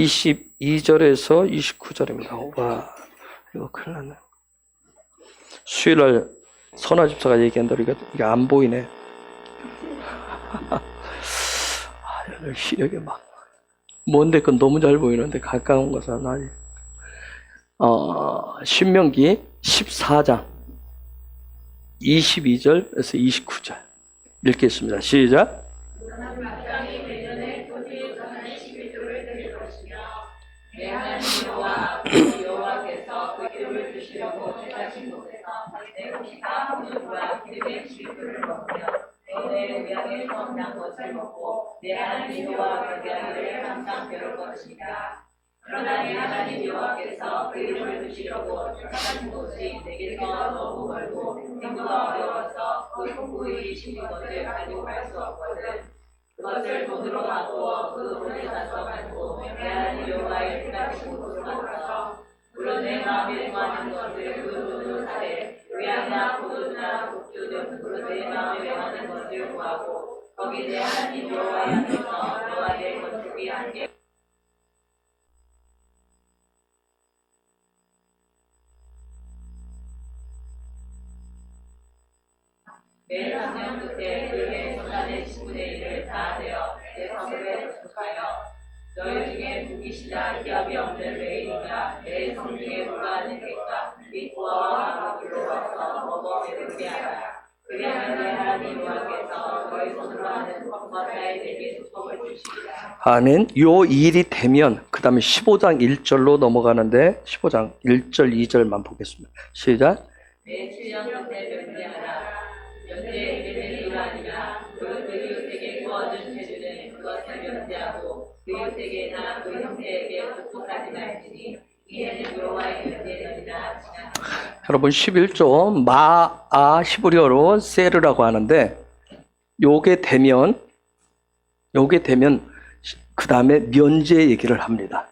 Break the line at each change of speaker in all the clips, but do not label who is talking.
22절에서 29절입니다. 와, 이거 큰일 났네. 수요일날 선화 집사가 얘기한 대로 이게 안 보이네. 오늘 시력이 막 먼데 건 너무 잘 보이는데 가까운 것은 아니. 신명기 14장 22절에서 29절 읽겠습니다. 시작.
여호와께서 그 기름을 주시려고 택하신 곳에서 내 곡식과 포도주와 기름의 실수를 먹으며 내 우양의 성난 것을 먹고 내 하나님 여호와 경배하기를 항상 배울 것이다. 그러나 내 하나님 여호와께서 그 이름을 주시려고 택하신 곳이 내게서 너무 멀고 행도가 어려워서 그 통구의 심은 것을 가지고 갈 수 없거든. 그것을 돈으로 바꾸어 그 돈을 사서 가지고 내 하나님 여호와의 택하신 곳으로 가서 물론 내 마음에 좋아하는 것을 그 돈으로 사되 외양이나 포도주나 곡주 등으로 내 마음에 원하는 것을 구하고 거기 내 하나님 여호와의 앞에서 너와 내 건축이 함께 내 3년 끝에 그의 손안의 10분의 1을 다 되어 내 성읍에 도축하여 너희 중에 부기시나 기업이 없는 레인이가 내 성중에 불과하는 객과 및 보아와 마구로 와서 먹어 배부르게 하라. 그리하면 내 하나님 여호와께서 너희 손으로 하는 법마다에 내게 축복을 주시리라.
아멘. 요 일이 되면 그 다음에 15장 1절로 넘어가는데 15장 1절 2절만 보겠습니다. 시작.
내 7년 끝에 변제하라. 변제의 이름은 이유가 아니라 그 이웃에게 구워준 재주는 그것을 변제하고 그 이웃에게나 그 형제에게 복속하지 말지니 이해는 여호와의 변제니라.
여러분 11조 마아 히브리어로 세르라고 하는데 요게 되면 그 다음에 면제 얘기를 합니다.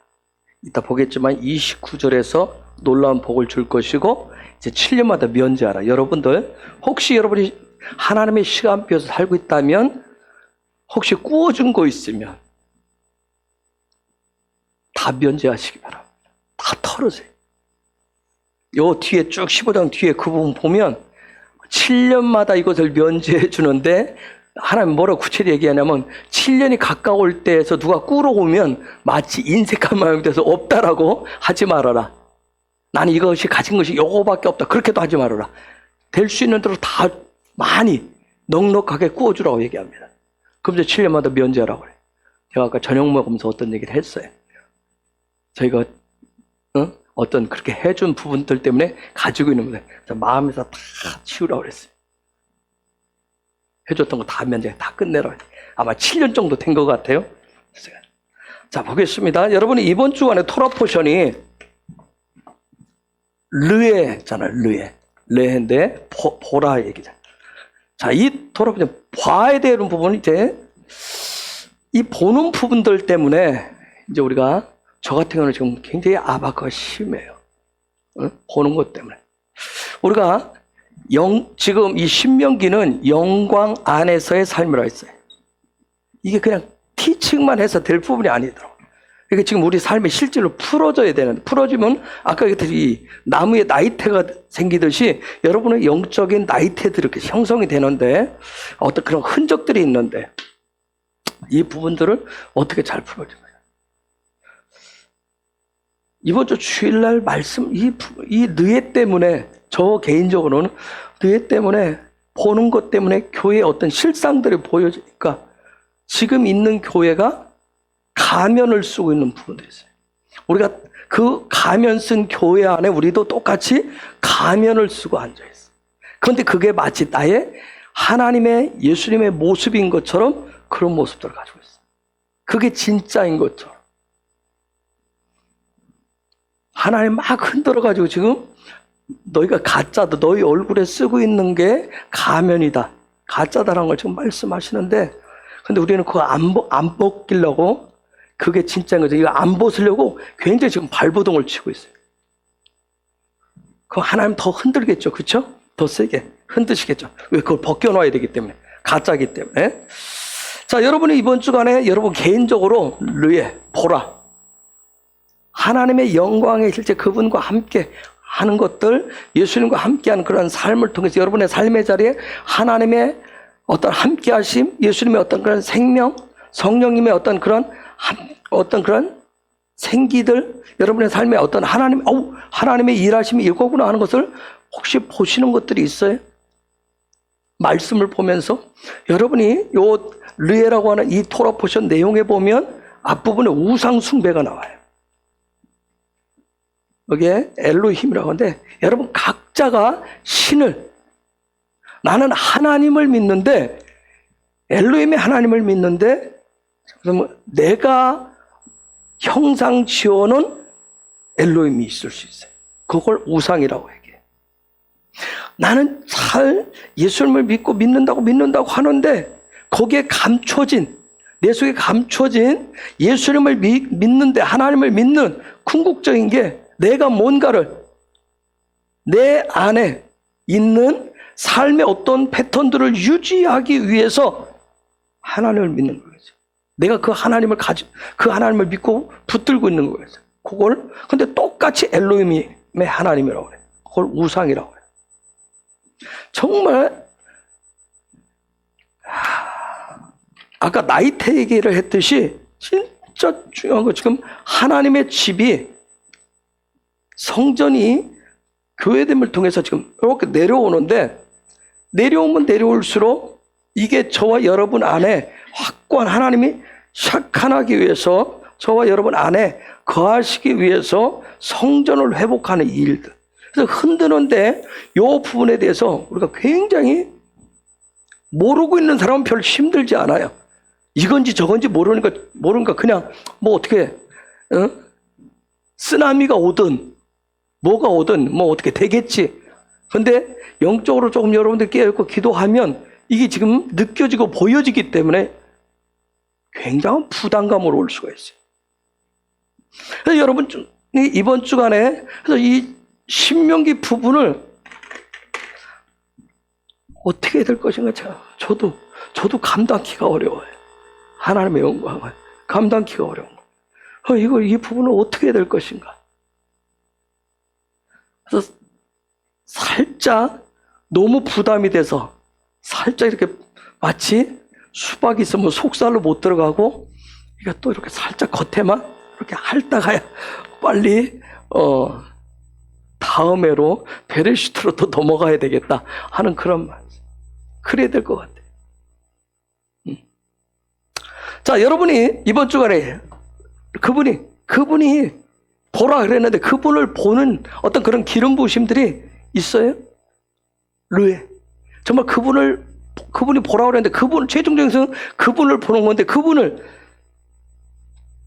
이따 보겠지만 29절에서 놀라운 복을 줄 것이고 이제 7년마다 면제하라. 여러분들 혹시 여러분이 하나님의 시간표에서 살고 있다면 혹시 구워준 거 있으면 다 면제하시기 바랍니다. 다 털으세요. 요 뒤에 쭉 15장 뒤에 그 부분 보면 7년마다 이것을 면제해 주는데 하나님 뭐라고 구체적으로 얘기하냐면 7년이 가까울 때에서 누가 꾸러 오면 마치 인색한 마음이 돼서 없다라고 하지 말아라. 나는 이것이 가진 것이 요거밖에 없다. 그렇게도 하지 말아라. 될 수 있는 대로 다 많이 넉넉하게 구워주라고 얘기합니다. 그럼 이제 7년마다 면제하라고 그래요. 제가 아까 저녁 먹으면서 어떤 얘기를 했어요. 저희가 어떤 그렇게 해준 부분들 때문에 가지고 있는 분들 마음에서 다 치우라고 그랬어요. 해줬던 거 다 면제 다 끝내라. 아마 7년 정도 된 것 같아요. 자, 보겠습니다. 여러분이 이번 주간에 토라 포션이 르에잖아요. 르에인데 보라 얘기잖아요. 자, 이 토라 포션 봐야 되는 부분이 이제 이 보는 부분들 때문에 이제 우리가 저 같은 경우는 지금 굉장히 아바가 심해요. 보는 것 때문에. 우리가 지금 이 신명기는 영광 안에서의 삶이라고 했어요. 이게 그냥 티칭만 해서 될 부분이 아니더라고요. 이게 지금 우리 삶에 실제로 풀어져야 되는데, 풀어지면 아까 이 나무에 나이테가 생기듯이 여러분의 영적인 나이테들이 이렇게 형성이 되는데 어떤 그런 흔적들이 있는데 이 부분들을 어떻게 잘 풀어줘요? 이번 주 주일날 말씀, 이 느에 때문에, 저 개인적으로는 느에 때문에, 보는 것 때문에 교회의 어떤 실상들이 보여지니까 지금 있는 교회가 가면을 쓰고 있는 부분들이 있어요. 우리가 그 가면 쓴 교회 안에 우리도 똑같이 가면을 쓰고 앉아있어요. 그런데 그게 마치 나의 하나님의 예수님의 모습인 것처럼 그런 모습들을 가지고 있어요. 그게 진짜인 것처럼. 하나님 막 흔들어가지고 지금 너희가 가짜다. 너희 얼굴에 쓰고 있는 게 가면이다. 가짜다라는 걸 지금 말씀하시는데 근데 우리는 그거 안 벗기려고 그게 진짜인 거죠. 이거 안 벗으려고 굉장히 지금 발버둥을 치고 있어요. 그럼 하나님 더 흔들겠죠. 그렇죠? 더 세게 흔드시겠죠. 왜? 그걸 벗겨놔야 되기 때문에. 가짜기 때문에. 자, 여러분이 이번 주간에 여러분 개인적으로 르에 보라. 하나님의 영광의 실제 그분과 함께 하는 것들, 예수님과 함께하는 그런 삶을 통해서 여러분의 삶의 자리에 하나님의 어떤 함께하심, 예수님의 어떤 그런 생명, 성령님의 어떤 그런 생기들, 여러분의 삶에 어떤 하나님의 일하심이 이거구나 하는 것을 혹시 보시는 것들이 있어요? 말씀을 보면서 여러분이 요 르에라고 하는 이 토라 포션 내용에 보면 앞부분에 우상 숭배가 나와요. 여기에 엘로힘이라고 하는데 여러분 각자가 신을, 나는 하나님을 믿는데 엘로힘의 하나님을 믿는데 내가 형상 지어놓은 엘로힘이 있을 수 있어요. 그걸 우상이라고 얘기해요. 나는 잘 예수님을 믿는다고 하는데 거기에 감춰진, 내 속에 감춰진 예수님을 믿는데 하나님을 믿는 궁극적인 게 내가 뭔가를 내 안에 있는 삶의 어떤 패턴들을 유지하기 위해서 하나님을 믿는 거죠. 내가 그 하나님을 믿고 붙들고 있는 거예요. 그걸 근데 똑같이 엘로힘의 하나님이라고 그래요. 그걸 우상이라고 해요. 정말 아까 나이테 얘기를 했듯이 진짜 중요한 거, 지금 하나님의 집이, 성전이 교회됨을 통해서 지금 이렇게 내려오는데, 내려오면 내려올수록 이게 저와 여러분 안에 확고한 하나님이 샤칸하기 위해서, 저와 여러분 안에 거하시기 위해서 성전을 회복하는 일들. 그래서 흔드는데 이 부분에 대해서 우리가 굉장히 모르고 있는 사람은 별로 힘들지 않아요. 이건지 저건지 모르니까 그냥 뭐 어떻게 쓰나미가 오든 뭐가 오든 뭐 어떻게 되겠지. 근데 영적으로 조금 여러분들 깨어있고 기도하면 이게 지금 느껴지고 보여지기 때문에 굉장한 부담감으로 올 수가 있어요. 그래서 여러분 이번 주간에 그래서 이 신명기 부분을 어떻게 해야 될 것인가, 저도 감당키가 어려워요. 하나님의 영광을 감당키가 어려운 거. 이 부분을 어떻게 해야 될 것인가. 그래서 살짝 너무 부담이 돼서 살짝 이렇게 마치 수박이 있으면 속살로 못 들어가고 이게 또 이렇게 살짝 겉에만 이렇게 핥다가야 빨리 다음에로 베레시트로 또 넘어가야 되겠다 하는 그런 말. 그래야 될 것 같아요. 자, 여러분이 이번 주간에 그분이 보라 그랬는데 그분을 보는 어떤 그런 기름 부으심들이 있어요? 르에. 정말 그분이 보라 그랬는데 최종적인 것은 그분을 보는 건데, 그분을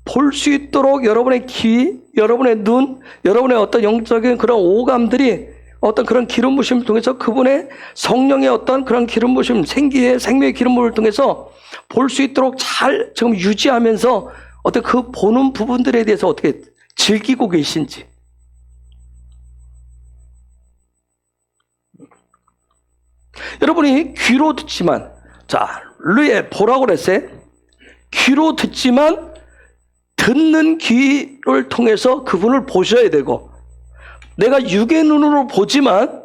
볼 수 있도록 여러분의 귀, 여러분의 눈, 여러분의 어떤 영적인 그런 오감들이 어떤 그런 기름 부심을 통해서 그분의 성령의 어떤 그런 기름 부심, 생명의 기름 부심을 통해서 볼 수 있도록 잘 지금 유지하면서 어떤 그 보는 부분들에 대해서 어떻게 즐기고 계신지. 여러분이 귀로 듣지만, 자, 르에 보라고 그랬어요. 귀로 듣지만 듣는 귀를 통해서 그분을 보셔야 되고, 내가 육의 눈으로 보지만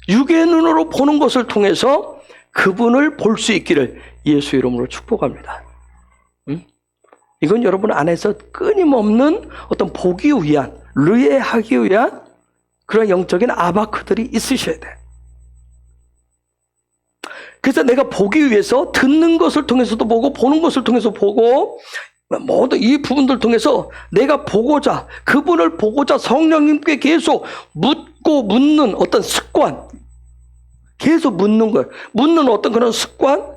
육의 눈으로 보는 것을 통해서 그분을 볼 수 있기를 예수 이름으로 축복합니다. 이건 여러분 안에서 끊임없는 어떤 보기 위한, 르에하기 위한 그런 영적인 아바크들이 있으셔야 돼. 그래서 내가 보기 위해서 듣는 것을 통해서도 보고 보는 것을 통해서 보고 모든 이 부분들 통해서 내가 보고자, 그분을 보고자 성령님께 계속 묻는 어떤 습관, 계속 묻는 거예요. 묻는 어떤 그런 습관,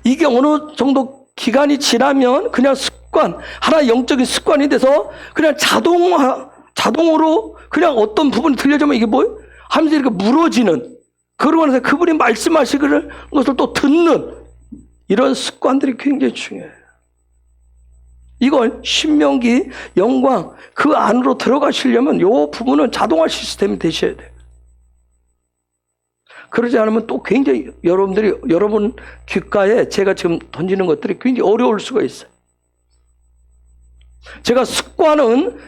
이게 어느 정도 기간이 지나면 그냥 습관, 하나의 영적인 습관이 돼서 그냥 자동으로 그냥 어떤 부분이 들려주면 이게 뭐예요? 하면서 이렇게 물어지는, 그러고 나서 그분이 말씀하시는 것을 또 듣는 이런 습관들이 굉장히 중요해요. 이건 신명기 영광 그 안으로 들어가시려면 이 부분은 자동화 시스템이 되셔야 돼요. 그러지 않으면 또 굉장히 여러분 귓가에 제가 지금 던지는 것들이 굉장히 어려울 수가 있어요. 제가 습관은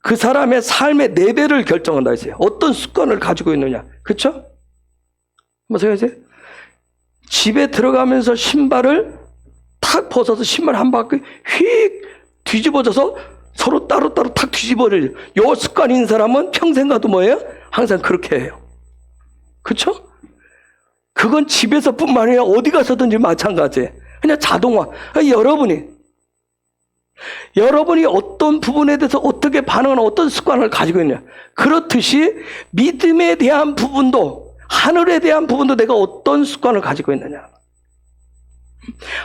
그 사람의 삶의 레벨을 결정한다 했어요. 어떤 습관을 가지고 있느냐. 그렇죠? 한번 생각해보세요. 집에 들어가면서 신발을 탁 벗어서 신발 한 바퀴 휙 뒤집어져서 서로 따로따로 탁 뒤집어져요. 요 습관인 사람은 평생 가도 뭐예요? 항상 그렇게 해요. 그렇죠? 그건 집에서뿐만 아니라 어디 가서든지 마찬가지예요. 그냥 자동화. 여러분이 어떤 부분에 대해서 어떻게 반응하는 어떤 습관을 가지고 있냐. 그렇듯이 믿음에 대한 부분도, 하늘에 대한 부분도 내가 어떤 습관을 가지고 있느냐.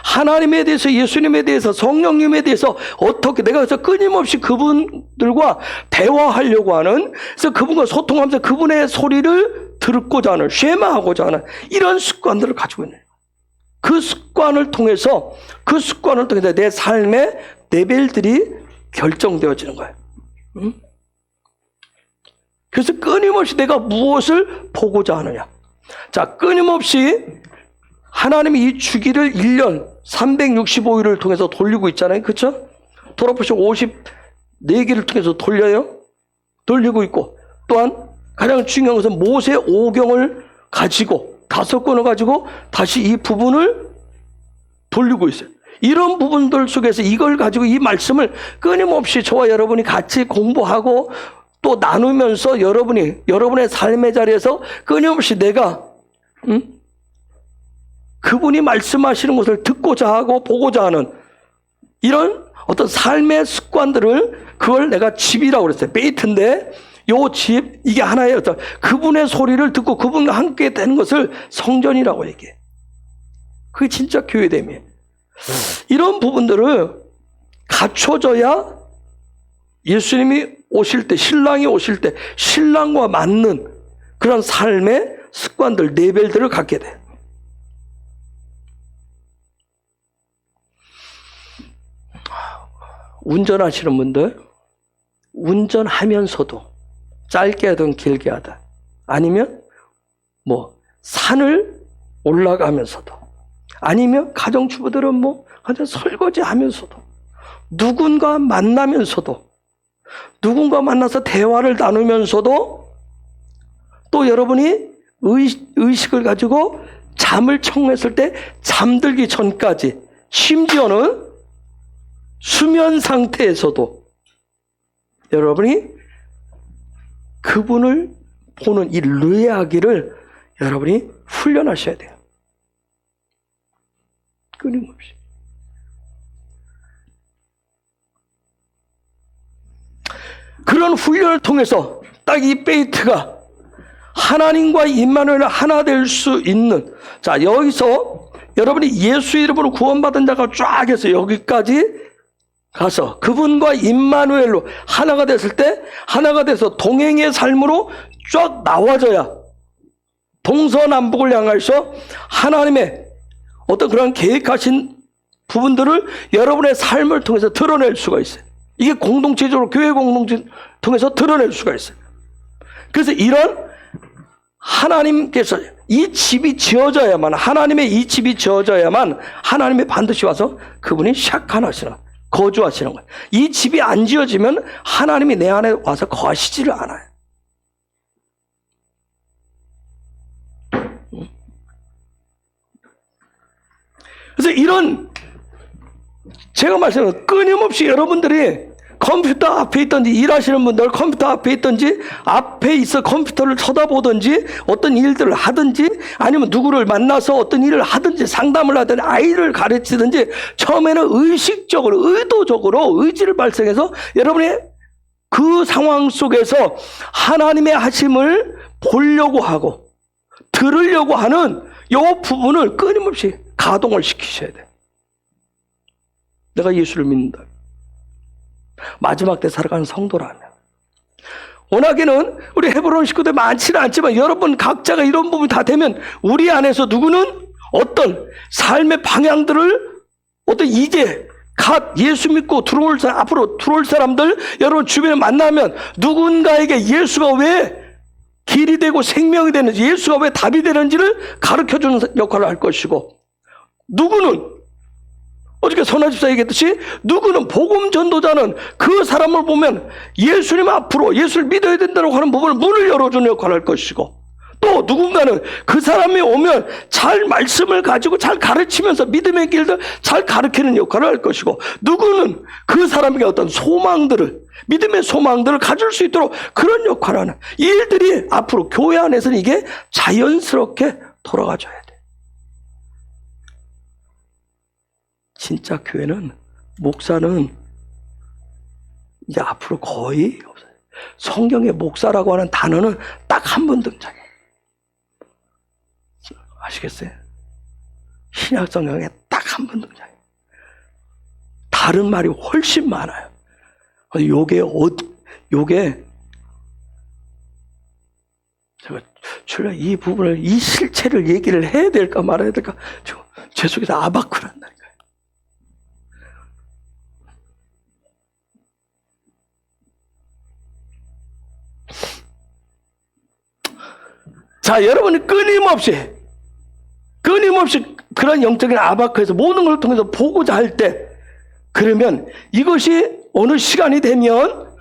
하나님에 대해서, 예수님에 대해서, 성령님에 대해서 어떻게 내가 그래서 끊임없이 그분들과 대화하려고 하는, 그래서 그분과 소통하면서 그분의 소리를 듣고자 하는, 쉐마하고자 하는 이런 습관들을 가지고 있는 거예요. 그 습관을 통해서 내 삶의 레벨들이 결정되어지는 거예요. 그래서 끊임없이 내가 무엇을 보고자 하느냐. 자, 끊임없이 하나님이 이 주기를 1년 365일을 통해서 돌리고 있잖아요. 그렇죠? 돌아보시고 54기를 통해서 돌리고 있고, 또한 가장 중요한 것은 모세 오경을 가지고 5권을 가지고 다시 이 부분을 돌리고 있어요. 이런 부분들 속에서 이걸 가지고 이 말씀을 끊임없이 저와 여러분이 같이 공부하고 또 나누면서 여러분의 삶의 자리에서 끊임없이 내가 그분이 말씀하시는 것을 듣고자 하고 보고자 하는 이런 어떤 삶의 습관들을, 그걸 내가 집이라고 그랬어요. 베이트인데 요 집, 이게 하나의 어떤 그분의 소리를 듣고 그분과 함께 되는 것을 성전이라고 얘기해. 그게 진짜 교회됨이에요. 이런 부분들을 갖춰져야 예수님이 오실 때, 신랑이 오실 때 신랑과 맞는 그런 삶의 습관들, 레벨들을 갖게 돼. 운전하시는 분들, 운전하면서도 짧게 하든 길게 하든, 아니면 산을 올라가면서도, 아니면 가정주부들은 그냥 설거지 하면서도, 누군가 만나면서도, 누군가 만나서 대화를 나누면서도, 또 여러분이 의식을 가지고 잠을 청했을 때 잠들기 전까지, 심지어는 수면 상태에서도 여러분이 그분을 보는 이 르야기를 여러분이 훈련하셔야 돼요. 끊임없이. 그런 훈련을 통해서 딱 이 베이트가 하나님과 임마누엘 하나 될 수 있는, 자, 여기서 여러분이 예수 이름으로 구원받은 자가 쫙 해서 여기까지 가서 그분과 임마누엘로 하나가 됐을 때, 하나가 돼서 동행의 삶으로 쫙 나와져야 동서남북을 향해서 하나님의 어떤 그런 계획하신 부분들을 여러분의 삶을 통해서 드러낼 수가 있어요. 이게 공동체적으로, 교회 공동체 통해서 드러낼 수가 있어요. 그래서 이런 하나님께서 이 집이 지어져야만, 하나님의 이 집이 지어져야만 하나님이 반드시 와서 그분이 샥하시는, 거주하시는 거예요. 이 집이 안 지어지면 하나님이 내 안에 와서 거하시지를 않아요. 그래서 이런, 제가 말씀드린 끊임없이 여러분들이 컴퓨터 앞에 있든지, 일하시는 분들 컴퓨터 앞에 있든지, 앞에 있어 컴퓨터를 쳐다보든지, 어떤 일들을 하든지, 아니면 누구를 만나서 어떤 일을 하든지, 상담을 하든지, 아이를 가르치든지, 처음에는 의식적으로, 의도적으로 의지를 발생해서 여러분의 그 상황 속에서 하나님의 하심을 보려고 하고 들으려고 하는 이 부분을 끊임없이 가동을 시키셔야 돼요. 내가 예수를 믿는다. 마지막 때 살아가는 성도라면. 워낙에는 우리 헤브론 식구들 많지는 않지만 여러분 각자가 이런 부분이 다 되면 우리 안에서 누구는 어떤 삶의 방향들을, 어떤 이제 갓 예수 믿고 앞으로 들어올 사람들 여러분 주변에 만나면 누군가에게 예수가 왜 길이 되고 생명이 되는지, 예수가 왜 답이 되는지를 가르쳐주는 역할을 할 것이고, 누구는 어저께 선화 집사 얘기했듯이 누구는 복음 전도자는 그 사람을 보면 예수님 앞으로 예수를 믿어야 된다고 하는 부분을 문을 열어주는 역할을 할 것이고, 또 누군가는 그 사람이 오면 잘 말씀을 가지고 잘 가르치면서 믿음의 길들 잘 가르치는 역할을 할 것이고, 누구는 그 사람에게 어떤 소망들을, 믿음의 소망들을 가질 수 있도록 그런 역할을 하는, 이 일들이 앞으로 교회 안에서는 이게 자연스럽게 돌아가줘야 돼. 진짜 교회는, 목사는 이제 앞으로 거의 없어요. 성경의 목사라고 하는 단어는 딱 한 번 등장해. 아시겠어요? 신약 성경에 딱 한 번 등장해. 다른 말이 훨씬 많아요. 요게 제가 주로 이 부분을, 이 실체를 얘기를 해야 될까 말아야 될까, 제 속에서 아바쿠를 한다니까요. 자, 여러분이 끊임없이 그런 영적인 아바크에서 모든 걸 통해서 보고자 할 때, 그러면 이것이 어느 시간이 되면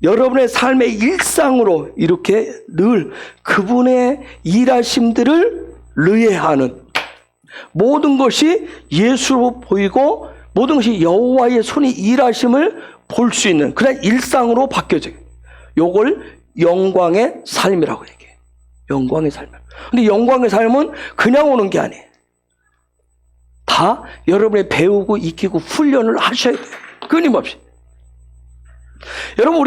여러분의 삶의 일상으로 이렇게 늘 그분의 일하심들을 의뢰하는, 모든 것이 예수로 보이고 모든 것이 여호와의 손이 일하심을 볼 수 있는 그런 일상으로 바뀌어져요. 요걸 영광의 삶이라고 얘기해요. 영광의 삶. 근데 영광의 삶은 그냥 오는 게 아니에요. 다 여러분이 배우고 익히고 훈련을 하셔야 돼요. 끊임없이. 여러분,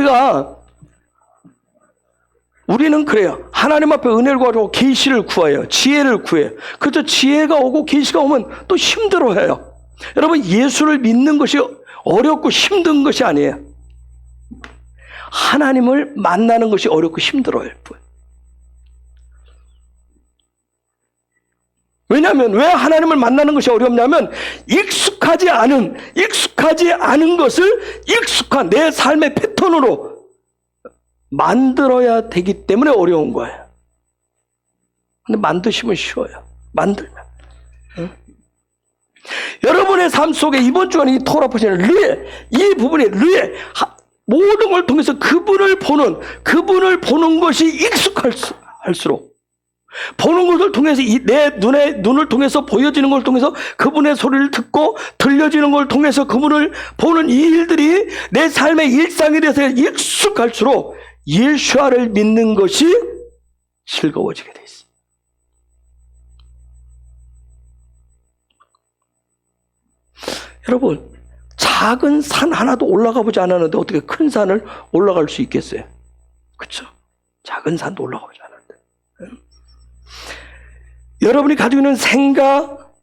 우리는 그래요. 하나님 앞에 은혜를 구하고 계시를 구해요. 지혜를 구해요. 그래서 지혜가 오고 계시가 오면 또 힘들어해요. 여러분, 예수를 믿는 것이 어렵고 힘든 것이 아니에요. 하나님을 만나는 것이 어렵고 힘들어요. 왜냐하면, 왜 하나님을 만나는 것이 어렵냐면, 익숙하지 않은 것을 익숙한 내 삶의 패턴으로 만들어야 되기 때문에 어려운 거예요. 근데 만드시면 쉬워요. 만들면. 응? 여러분의 삶 속에 이번 주간에 이 토라 포션의 르에, 이 부분의 르에, 모든 걸 통해서 그분을 보는 것이 익숙할수록, 보는 것을 통해서 내 눈을 통해서 보여지는 걸 통해서 그분의 소리를 듣고 들려지는 걸 통해서 그분을 보는 이 일들이 내 삶의 일상에 대해서 익숙할수록 예수아를 믿는 것이 즐거워지게 돼 있어. 여러분, 작은 산 하나도 올라가 보지 않았는데 어떻게 큰 산을 올라갈 수 있겠어요? 그렇죠? 작은 산도 올라가 보지 않았는데. 여러분이 가지고 있는 생각,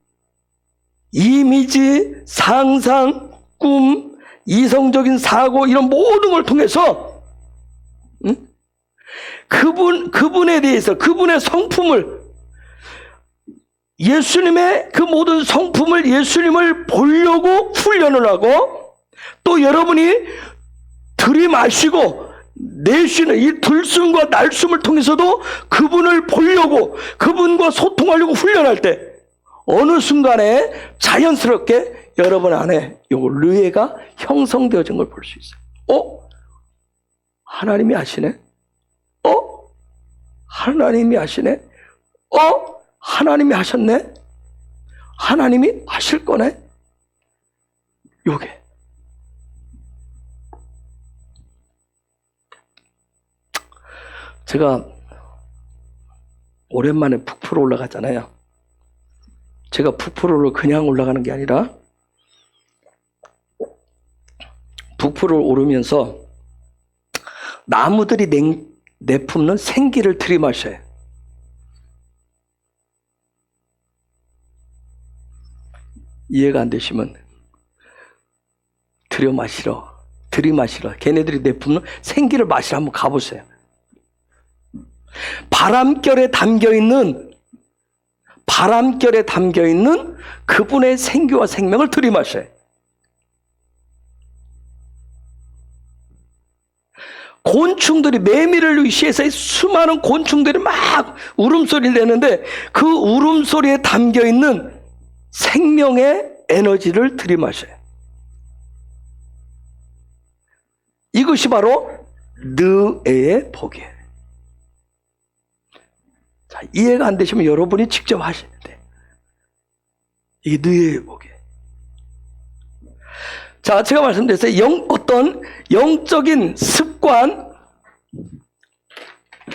이미지, 상상, 꿈, 이성적인 사고, 이런 모든 걸 통해서 그분에 대해서, 그분의 성품을, 예수님의 그 모든 성품을, 예수님을 보려고 훈련을 하고, 또 여러분이 들이마시고 내쉬는 이 들숨과 날숨을 통해서도 그분을 보려고, 그분과 소통하려고 훈련할 때 어느 순간에 자연스럽게 여러분 안에 요 르에가 형성되어진 걸 볼 수 있어요. 하나님이 아시네? 하나님이 아시네? 하나님이 하셨네? 하나님이 하실 거네? 요게. 제가 오랜만에 북프로 올라갔잖아요. 제가 북프로를 그냥 올라가는 게 아니라 북프로를 오르면서 나무들이 내뿜는 생기를 들이마셔요. 이해가 안 되시면 들이마시러 걔네들이 내뿜는 생기를 마시러 한번 가보세요. 바람결에 담겨있는 그분의 생기와 생명을 들이마셔요. 곤충들이, 매미를 위시해서 수많은 곤충들이 막 울음소리를 내는데 그 울음소리에 담겨있는 생명의 에너지를 들이마셔요. 이것이 바로 느에의 복이에요. 자, 이해가 안 되시면 여러분이 직접 하셔야 돼. 이게 느에의 복이에요. 자, 제가 말씀드렸어요. 어떤 영적인 습관,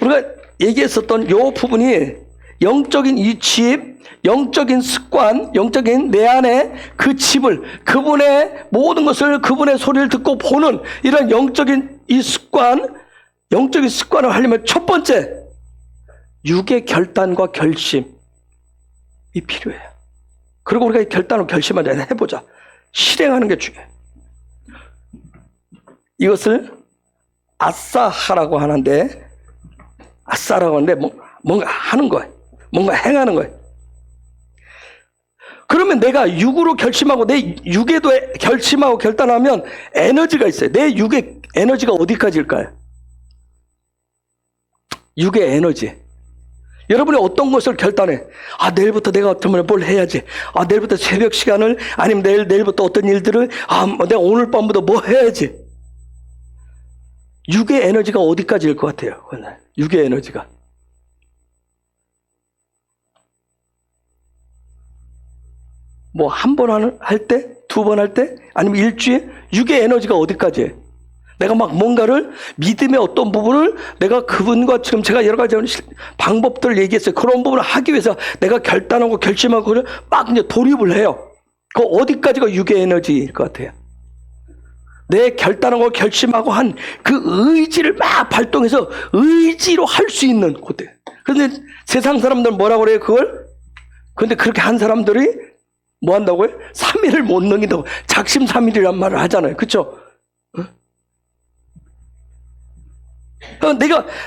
우리가 얘기했었던 요 부분이 영적인 이 집, 영적인 습관, 영적인 내 안에 그 집을, 그분의 모든 것을, 그분의 소리를 듣고 보는 이런 영적인 이 습관, 영적인 습관을 하려면 첫 번째, 육의 결단과 결심이 필요해요. 그리고 우리가 이 결단과 결심을 해보자. 실행하는 게 중요해요. 이것을 아싸하라고 하는데, 아싸라고 하는데 뭔가 하는 거예요. 뭔가 행하는 거예요. 그러면 내가 육으로 결심하고 내 육에도 결심하고 결단하면 에너지가 있어요. 내 육의 에너지가 어디까지일까요? 육의 에너지. 여러분이 어떤 것을 결단해? 아, 내일부터 내가 어쩌면 뭘 해야지. 아, 내일부터 새벽 시간을, 아니면 내일부터 어떤 일들을, 아, 내가 오늘 밤부터 뭐 해야지. 육의 에너지가 어디까지일 것 같아요? 육의 에너지가. 뭐 한 번 할 때? 두 번 할 때? 아니면 일주일? 육의 에너지가 어디까지예요? 내가 막 뭔가를 믿음의 어떤 부분을 내가 그분과 지금 제가 여러 가지 방법들을 얘기했어요. 그런 부분을 하기 위해서 내가 결단하고 결심하고 막 이제 돌입을 해요. 그 어디까지가 육의 에너지일 것 같아요? 내 결단하고 결심하고 한 그 의지를 막 발동해서 의지로 할 수 있는 그때. 그런데 세상 사람들은 뭐라고 그래요, 그걸? 근데 그렇게 한 사람들이 뭐 한다고요? 3일을 못 넘긴다고. 작심삼일이란 말을 하잖아요. 그쵸?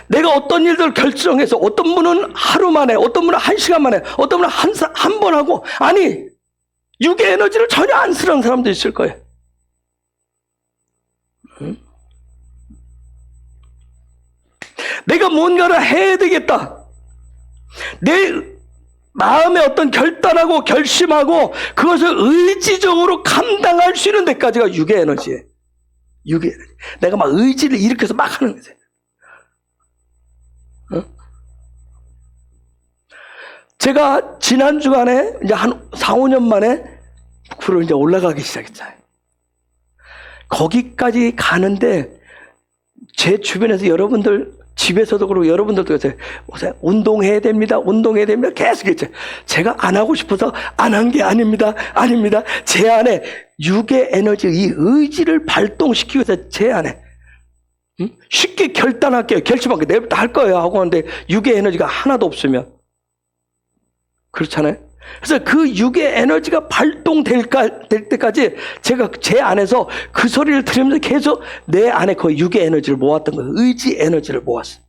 내가 어떤 일들을 결정해서 어떤 분은 하루 만에, 어떤 분은 1시간 만에, 어떤 분은 한 번 하고, 아니, 육의 에너지를 전혀 안 쓰는 사람도 있을 거예요. 내가 뭔가를 해야 되겠다. 내 마음에 어떤 결단하고 결심하고 그것을 의지적으로 감당할 수 있는 데까지가 육의 에너지예요. 육의 에너지. 내가 막 의지를 일으켜서 막 하는 거죠. 제가 지난 주간에 이제 한 4, 5년 만에 북부로 이제 올라가기 시작했잖아요. 거기까지 가는데 제 주변에서 여러분들 집에서도 그러고 여러분들도 그래서 운동해야 됩니다. 운동해야 됩니다. 계속 했죠. 제가 안 하고 싶어서 안 한 게 아닙니다. 아닙니다. 제 안에 육의 에너지, 이 의지를 발동시키기 위해서 제 안에 쉽게 결단할게요. 결심할게요. 내일부터 할 거예요. 하고 하는데 육의 에너지가 하나도 없으면 그렇잖아요. 그래서 그 육의 에너지가 발동될 때까지 제가 제 안에서 그 소리를 들으면서 계속 내 안에 그 육의 에너지를 모았던 거예요. 의지 에너지를 모았어요.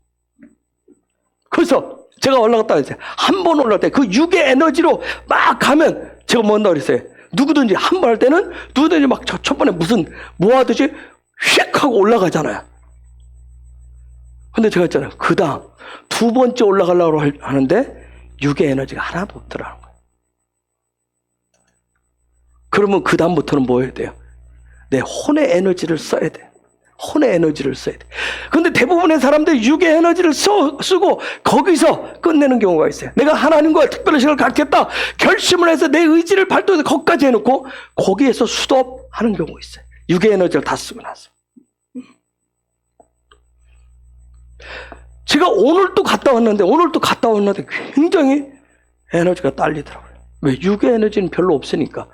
그래서 제가 올라갔다 했어요. 한 번 올라갈 때 그 육의 에너지로 막 가면 제가 뭐 한다고 그랬어요. 누구든지 한 번 할 때는 누구든지 막 첫 번에 무슨 뭐 하듯이 휙 하고 올라가잖아요. 근데 제가 했잖아요. 그 다음 두 번째 올라가려고 하는데 육의 에너지가 하나도 없더라는 거예요. 그러면 그 다음부터는 뭐 해야 돼요? 내 혼의 에너지를 써야 돼. 혼의 에너지를 써야 돼. 근데 대부분의 사람들이 육의 에너지를 쓰고 거기서 끝내는 경우가 있어요. 내가 하나님과 특별한 시간을 갖겠다. 결심을 해서 내 의지를 발동해서 거기까지 해놓고 거기에서 스톱하는 경우가 있어요. 육의 에너지를 다 쓰고 나서. 제가 오늘 또 갔다 왔는데 굉장히 에너지가 딸리더라고요. 왜? 육의 에너지는 별로 없으니까.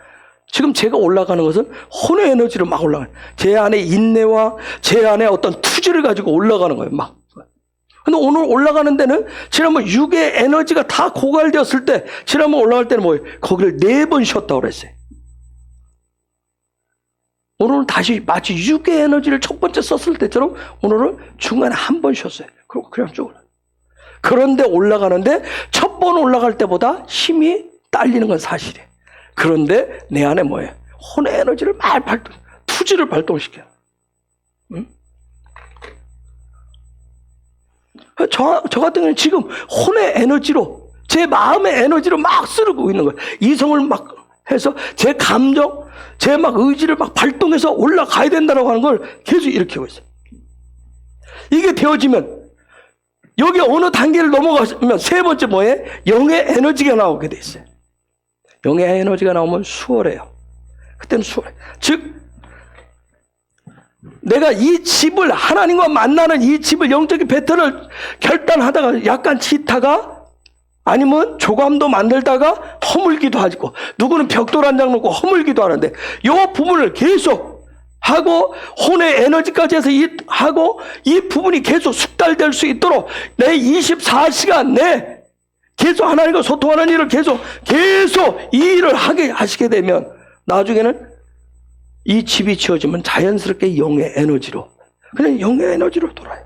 지금 제가 올라가는 것은 혼의 에너지로 막 올라가요. 제 안에 인내와 제 안에 어떤 투지를 가지고 올라가는 거예요. 막. 근데 오늘 올라가는 데는 지난번 육의 에너지가 다 고갈되었을 때 지난번 올라갈 때는 뭐예요? 거기를 4번 쉬었다고 그랬어요. 오늘은 다시 마치 육의 에너지를 첫 번째 썼을 때처럼 오늘은 중간에 한 번 쉬었어요. 그리고 그냥 쭉 올라가요. 그런데 올라가는데 첫 번 올라갈 때보다 힘이 딸리는 건 사실이에요. 그런데 내 안에 뭐예요? 혼의 에너지를 막 투지를 발동시켜요. 응? 저 같은 경우는 지금 혼의 에너지로, 제 마음의 에너지로 막 쓰고 있는 거예요. 이성을 막 해서 제 감정, 제 막 의지를 막 발동해서 올라가야 된다고 하는 걸 계속 일으키고 있어요. 이게 되어지면 여기 어느 단계를 넘어가면 세 번째 뭐예요? 영의 에너지가 나오게 돼 있어요. 영의 에너지가 나오면 수월해요. 그때는 수월해. 즉 내가 이 집을 하나님과 만나는 이 집을 영적인 배틀을 결단하다가 약간 치다가 아니면 조감도 만들다가 허물기도 하고 누구는 벽돌 한 장 놓고 허물기도 하는데 이 부분을 계속 하고 혼의 에너지까지 해서 하고 이 부분이 계속 숙달될 수 있도록 내 24시간 내 계속 하나님과 소통하는 일을 계속 이 일을 하게 하시게 되면 나중에는 이 집이 지어지면 자연스럽게 영의 에너지로 그냥 영의 에너지로 돌아요.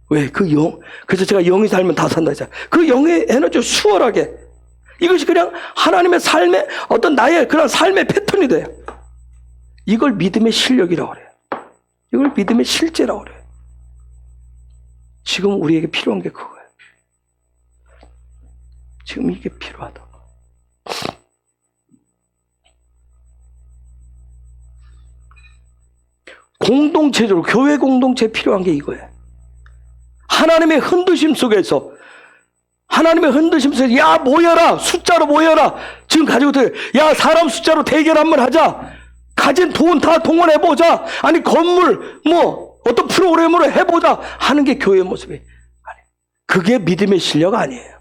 왜? 그래서 제가 영이 살면 다 산다 했잖아요. 그 영의 에너지 수월하게 이것이 그냥 하나님의 삶의 어떤 나의 그런 삶의 패턴이 돼요. 이걸 믿음의 실력이라고 그래요. 이걸 믿음의 실제라고 그래요. 지금 우리에게 필요한 게 그거예요. 지금 이게 필요하다. 공동체적으로 교회 공동체에 필요한 게 이거예요. 하나님의 흔드심 속에서 야 모여라, 숫자로 모여라. 지금 가지고 야 사람 숫자로 대결 한번 하자. 가진 돈 다 동원해보자. 아니 건물 뭐 어떤 프로그램으로 해보자 하는 게 교회의 모습이 아니에요. 그게 믿음의 실력 아니에요.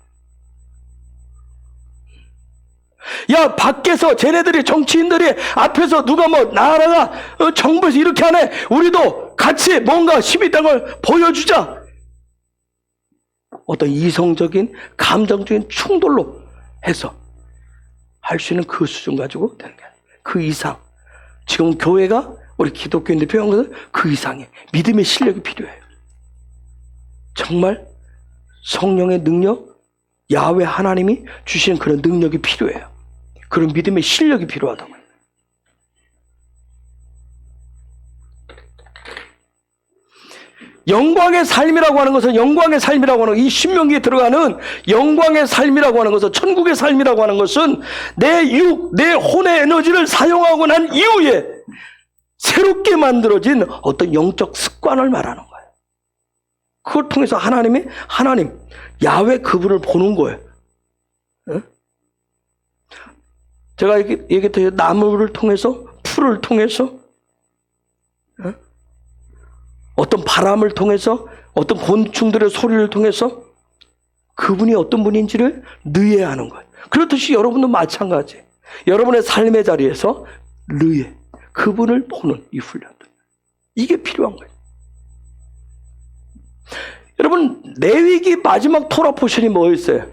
야 밖에서 쟤네들이 정치인들이 앞에서 누가 뭐 나라가 정부에서 이렇게 하네, 우리도 같이 뭔가 힘있다는 걸 보여주자. 어떤 이성적인 감정적인 충돌로 해서 할 수 있는 그 수준 가지고 되는 게 아니에요. 그 이상 지금 교회가 우리 기독교인들 필요한 것은 그 이상의 믿음의 실력이 필요해요. 정말 성령의 능력, 야훼 하나님이 주시는 그런 능력이 필요해요. 그런 믿음의 실력이 필요하다고. 영광의 삶이라고 하는 것은 이 신명기에 들어가는 영광의 삶이라고 하는 것은 천국의 삶이라고 하는 것은 내 혼의 에너지를 사용하고 난 이후에 새롭게 만들어진 어떤 영적 습관을 말하는 거예요. 그걸 통해서 하나님 야훼 그분을 보는 거예요. 제가 얘기했듯이 나무를 통해서 풀을 통해서 어떤 바람을 통해서 어떤 곤충들의 소리를 통해서 그분이 어떤 분인지를 느해하는 거예요. 그렇듯이 여러분도 마찬가지. 여러분의 삶의 자리에서 그분을 보는 이 훈련들. 이게 필요한 거예요. 여러분 레위기 마지막 토라 포션이 뭐였어요?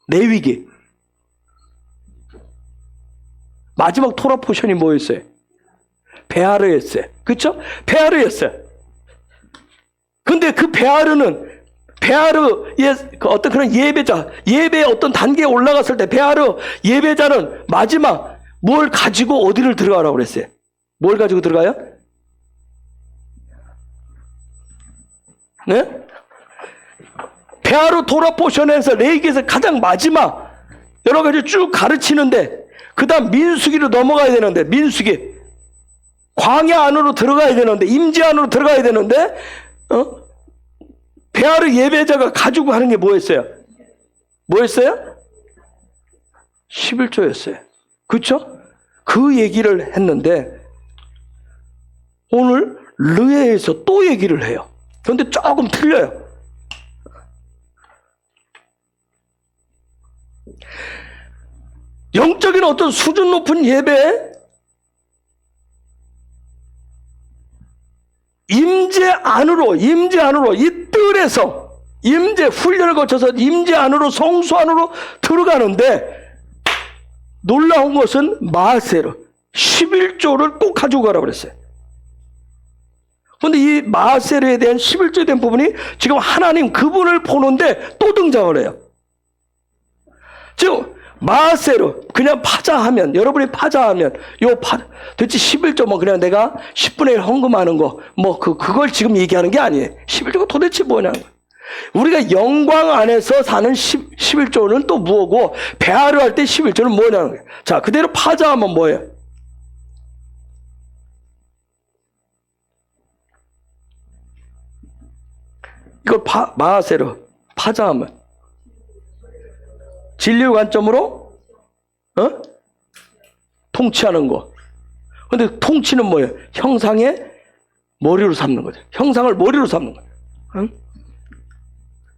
레위기 마지막 토라 포션이 뭐였어요? 베아르였어요. 그렇죠? 베아르였어요. 근데 그 베아르의 어떤 그런 예배의 어떤 단계에 올라갔을 때 베아르 예배자는 마지막 뭘 가지고 어디를 들어가라고 그랬어요? 뭘 가지고 들어가요? 네? 베아르 토라 포션에서 레위기에서 가장 마지막 여러 가지 쭉 가르치는데 그 다음 민수기로 넘어가야 되는데 민수기 광야 안으로 들어가야 되는데 임재 안으로 들어가야 되는데 베아르 예배자가 가지고 하는 게 뭐였어요? 11조였어요. 그렇죠? 그 얘기를 했는데 오늘 르에에서 또 얘기를 해요. 그런데 조금 틀려요. 영적인 어떤 수준 높은 예배, 임재 안으로 이 뜰에서 임재 훈련을 거쳐서 임재 안으로 성소 안으로 들어가는데 놀라운 것은 마세르 11조를 꼭 가지고 가라고 그랬어요. 그런데 이 마세르에 대한 11조에 대한 부분이 지금 하나님 그분을 보는데 또 등장을 해요. 지금 마세르 그냥 파자하면 여러분이 파자하면 도대체 11조 뭐 그냥 내가 10분의 1 헌금하는 거 뭐 그걸 지금 얘기하는 게 아니에요. 11조가 도대체 뭐냐는 거예요. 우리가 영광 안에서 사는 11조는 또 뭐고, 배아를 할 때 11조는 뭐냐는 거예요. 자, 그대로 파자하면 뭐예요? 이걸 마하세로 파자하면 진리의 관점으로 통치하는 거. 근데 통치는 뭐예요? 형상의 머리로 삼는 거죠. 형상을 머리로 삼는 거예요.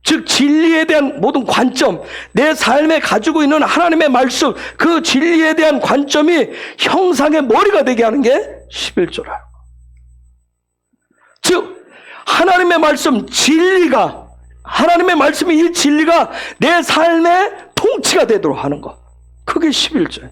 즉 진리에 대한 모든 관점, 내 삶에 가지고 있는 하나님의 말씀, 그 진리에 대한 관점이 형상의 머리가 되게 하는 게 11조라고. 즉 하나님의 말씀, 진리가, 하나님의 말씀이 이 진리가 내 삶의 통치가 되도록 하는 거. 그게 11조예요.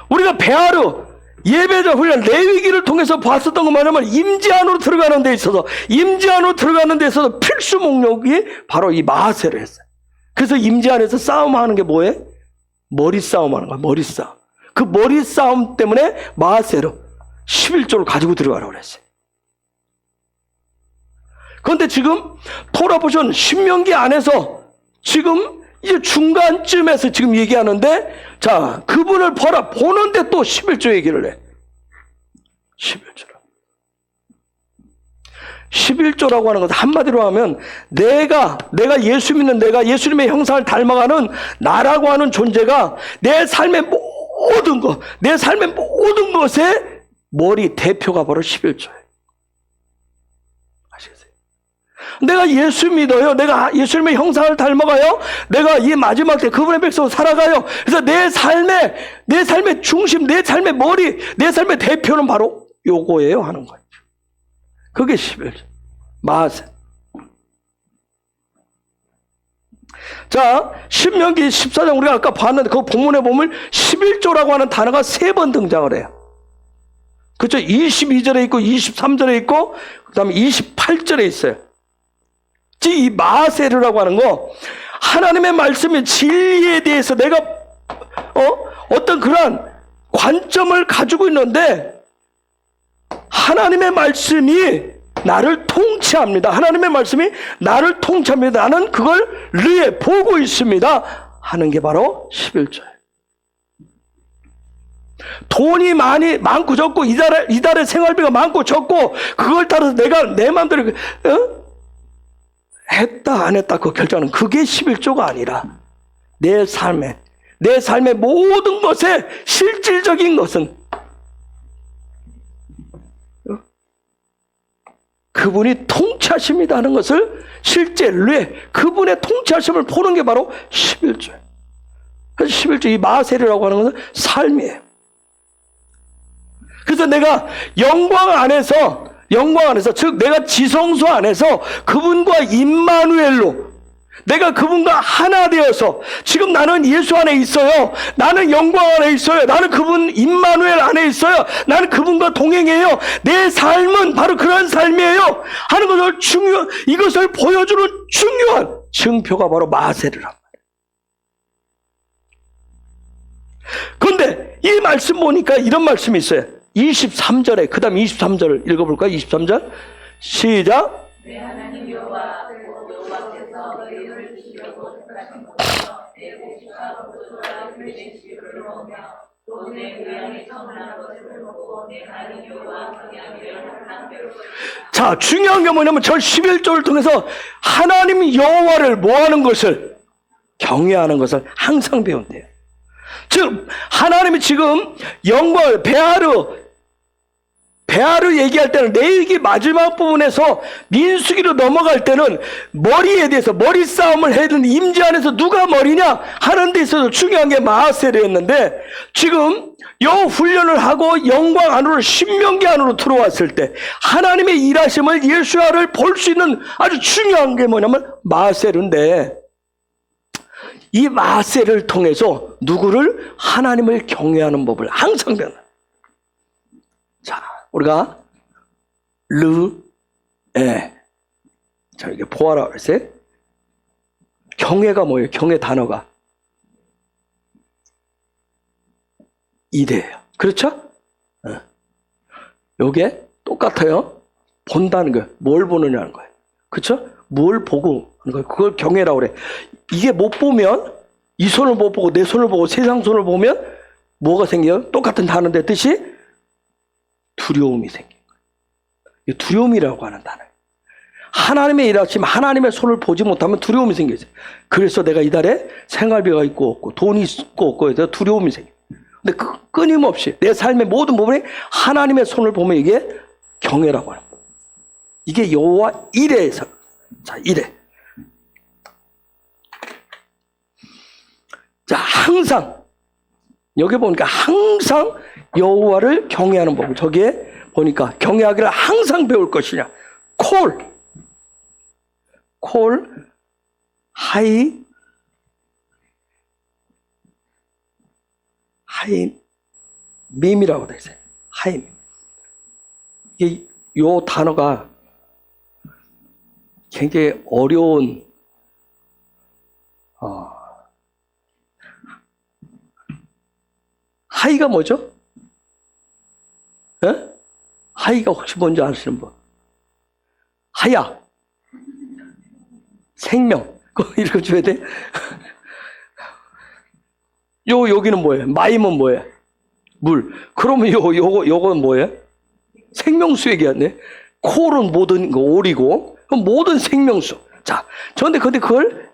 우리가 베아르, 예배자 훈련, 레위기를 통해서 봤었던 거 뭐냐면 임재 안으로 들어가는 데 있어서, 임재 안으로 들어가는 데 있어서 필수 목록이 바로 이 마하세를 했어요. 그래서 임재 안에서 싸움하는 게 뭐예요? 머리 싸움하는 거야, 머리 싸움. 그 머리 싸움 때문에 마하세로 11조를 가지고 들어가라고 그랬어요. 그런데 지금 토라보션 신명기 안에서 지금 이제 중간쯤에서 지금 얘기하는데, 자, 그분을 보는데 또 11조 얘기를 해. 11조라. 11조라고 하는 것은 한마디로 하면 내가 예수 믿는 내가 예수님의 형상을 닮아가는 나라고 하는 존재가 내 삶의 모든 것, 내 삶의 모든 것의 머리 대표가 바로 11조예요. 아시겠어요? 내가 예수 믿어요. 내가 예수님의 형상을 닮아가요. 내가 이 마지막 때 그분의 백성으로 살아가요. 그래서 내 삶의 중심, 내 삶의 머리, 내 삶의 대표는 바로 요거예요 하는 거예요. 그게 11조. 마하세. 자, 신명기 14장 우리가 아까 봤는데 그 본문에 보면 11조라고 하는 단어가 3번 등장을 해요. 그렇죠? 22절에 있고 23절에 있고 그다음에 28절에 있어요. 이 마하세르라고 하는 거, 하나님의 말씀의 진리에 대해서 내가 어떤 그러한 관점을 가지고 있는데 하나님의 말씀이 나를 통치합니다. 하나님의 말씀이 나를 통치합니다. 나는 그걸 르에 보고 있습니다 하는 게 바로 11조예요. 돈이 많고 적고 이달의 생활비가 많고 적고 그걸 따라서 내가 내 마음대로 했다 안 했다 그 결정하는 그게 11조가 아니라 내 삶의 모든 것의 실질적인 것은 그분이 통치하십니다 하는 것을 실제 그분의 통치하심을 보는 게 바로 11조예요. 그래서 11조 이 마하세르라고 하는 것은 삶이에요. 그래서 내가 영광 안에서 즉 내가 지성소 안에서 그분과 임마누엘로 내가 그분과 하나 되어서 지금 나는 예수 안에 있어요. 나는 영광 안에 있어요. 나는 그분 임마누엘 안에 있어요. 나는 그분과 동행해요. 내 삶은 바로 그런 삶이에요 하는 것을 이것을 보여주는 중요한 증표가 바로 마하세르란 말이에요. 그런데 이 말씀 보니까 이런 말씀이 있어요. 23절에 그 다음 23절을 읽어볼까요? 23절 시작.
내 하나님 여호와께서 너희를 주시려고 택하신 곳에서 내 곡식과 포도주와 꿀된 씨를 먹으며 또 내 고향의 청한 것을 먹고 내 하나님 여호와 경외하기를 항상 배우고
자, 중요한 게 뭐냐면 저 11조를 통해서 하나님 여호와를 뭐하는 것을 경외하는 것을 항상 배운대요. 즉 하나님이 지금 영광을 베아르 얘기할 때는 레위기 마지막 부분에서 민수기로 넘어갈 때는 머리에 대해서 머리 싸움을 해야 되는 임재 안에서 누가 머리냐 하는 데 있어서 중요한 게 마하세르였는데 지금 요 훈련을 하고 영광 안으로 신명기 안으로 들어왔을 때 하나님의 일하심을 예수야를 볼 수 있는 아주 중요한 게 뭐냐면 마하세르인데 이 마하세르를 통해서 누구를 하나님을 경외하는 법을 항상 배워요. 자, 우리가 자, 이게 보아라 그랬어요. 경외가 뭐예요? 경외 단어가 이대예요. 그렇죠? 요게 똑같아요. 본다는 거예요. 뭘 보느냐는 거예요. 그렇죠? 뭘 보고 하는 거예요. 그걸 경외라고 그래. 이게 못 보면 이 손을 못 보고 내 손을 보고 세상 손을 보면 뭐가 생겨요? 똑같은 단어인데 뜻이 두려움이 생겨요. 이 두려움이라고 하는 단어예요. 하나님의 일하시면 하나님의 손을 보지 못하면 두려움이 생겨요. 그래서 내가 이달에 생활비가 있고 없고 돈이 있고 없고 해서 두려움이 생겨요. 근데 끊임없이 내 삶의 모든 부분에 하나님의 손을 보면 이게 경외라고 하는 거예요. 이게 여호와 이레에서. 자, 이레. 자, 항상 여기 보니까 항상 여호와를 경외하는 법을 저기에 보니까 경외하기를 항상 배울 것이냐. 콜 하이 밈이라고 돼 있어요. 하이밈. 이게 요 단어가 굉장히 어려운 하이가 뭐죠? 에? 하이가 혹시 뭔지 아시는 분? 하야 생명. 그거 읽어줘야 돼. 여기는 뭐예요? 마임은 뭐예요? 물. 그러면 요건 뭐예요? 생명수 얘기하네. 콜은 모든 거 오리고, 모든 생명수. 자, 근데 그걸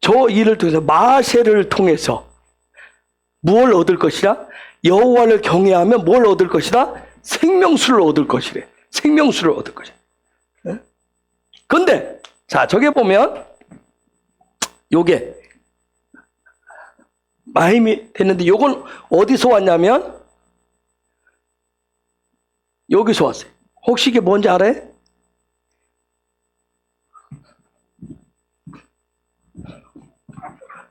저 일을 통해서 마세를 통해서 무엇을 얻을 것이라? 여호와를 경외하면 뭘 얻을 것이라? 생명수를 얻을 것이래. 생명수를 얻을 것이래. 근데 자, 저게 보면 요게 마임이 됐는데 요건 어디서 왔냐면 여기서 왔어요. 혹시 이게 뭔지 알아요?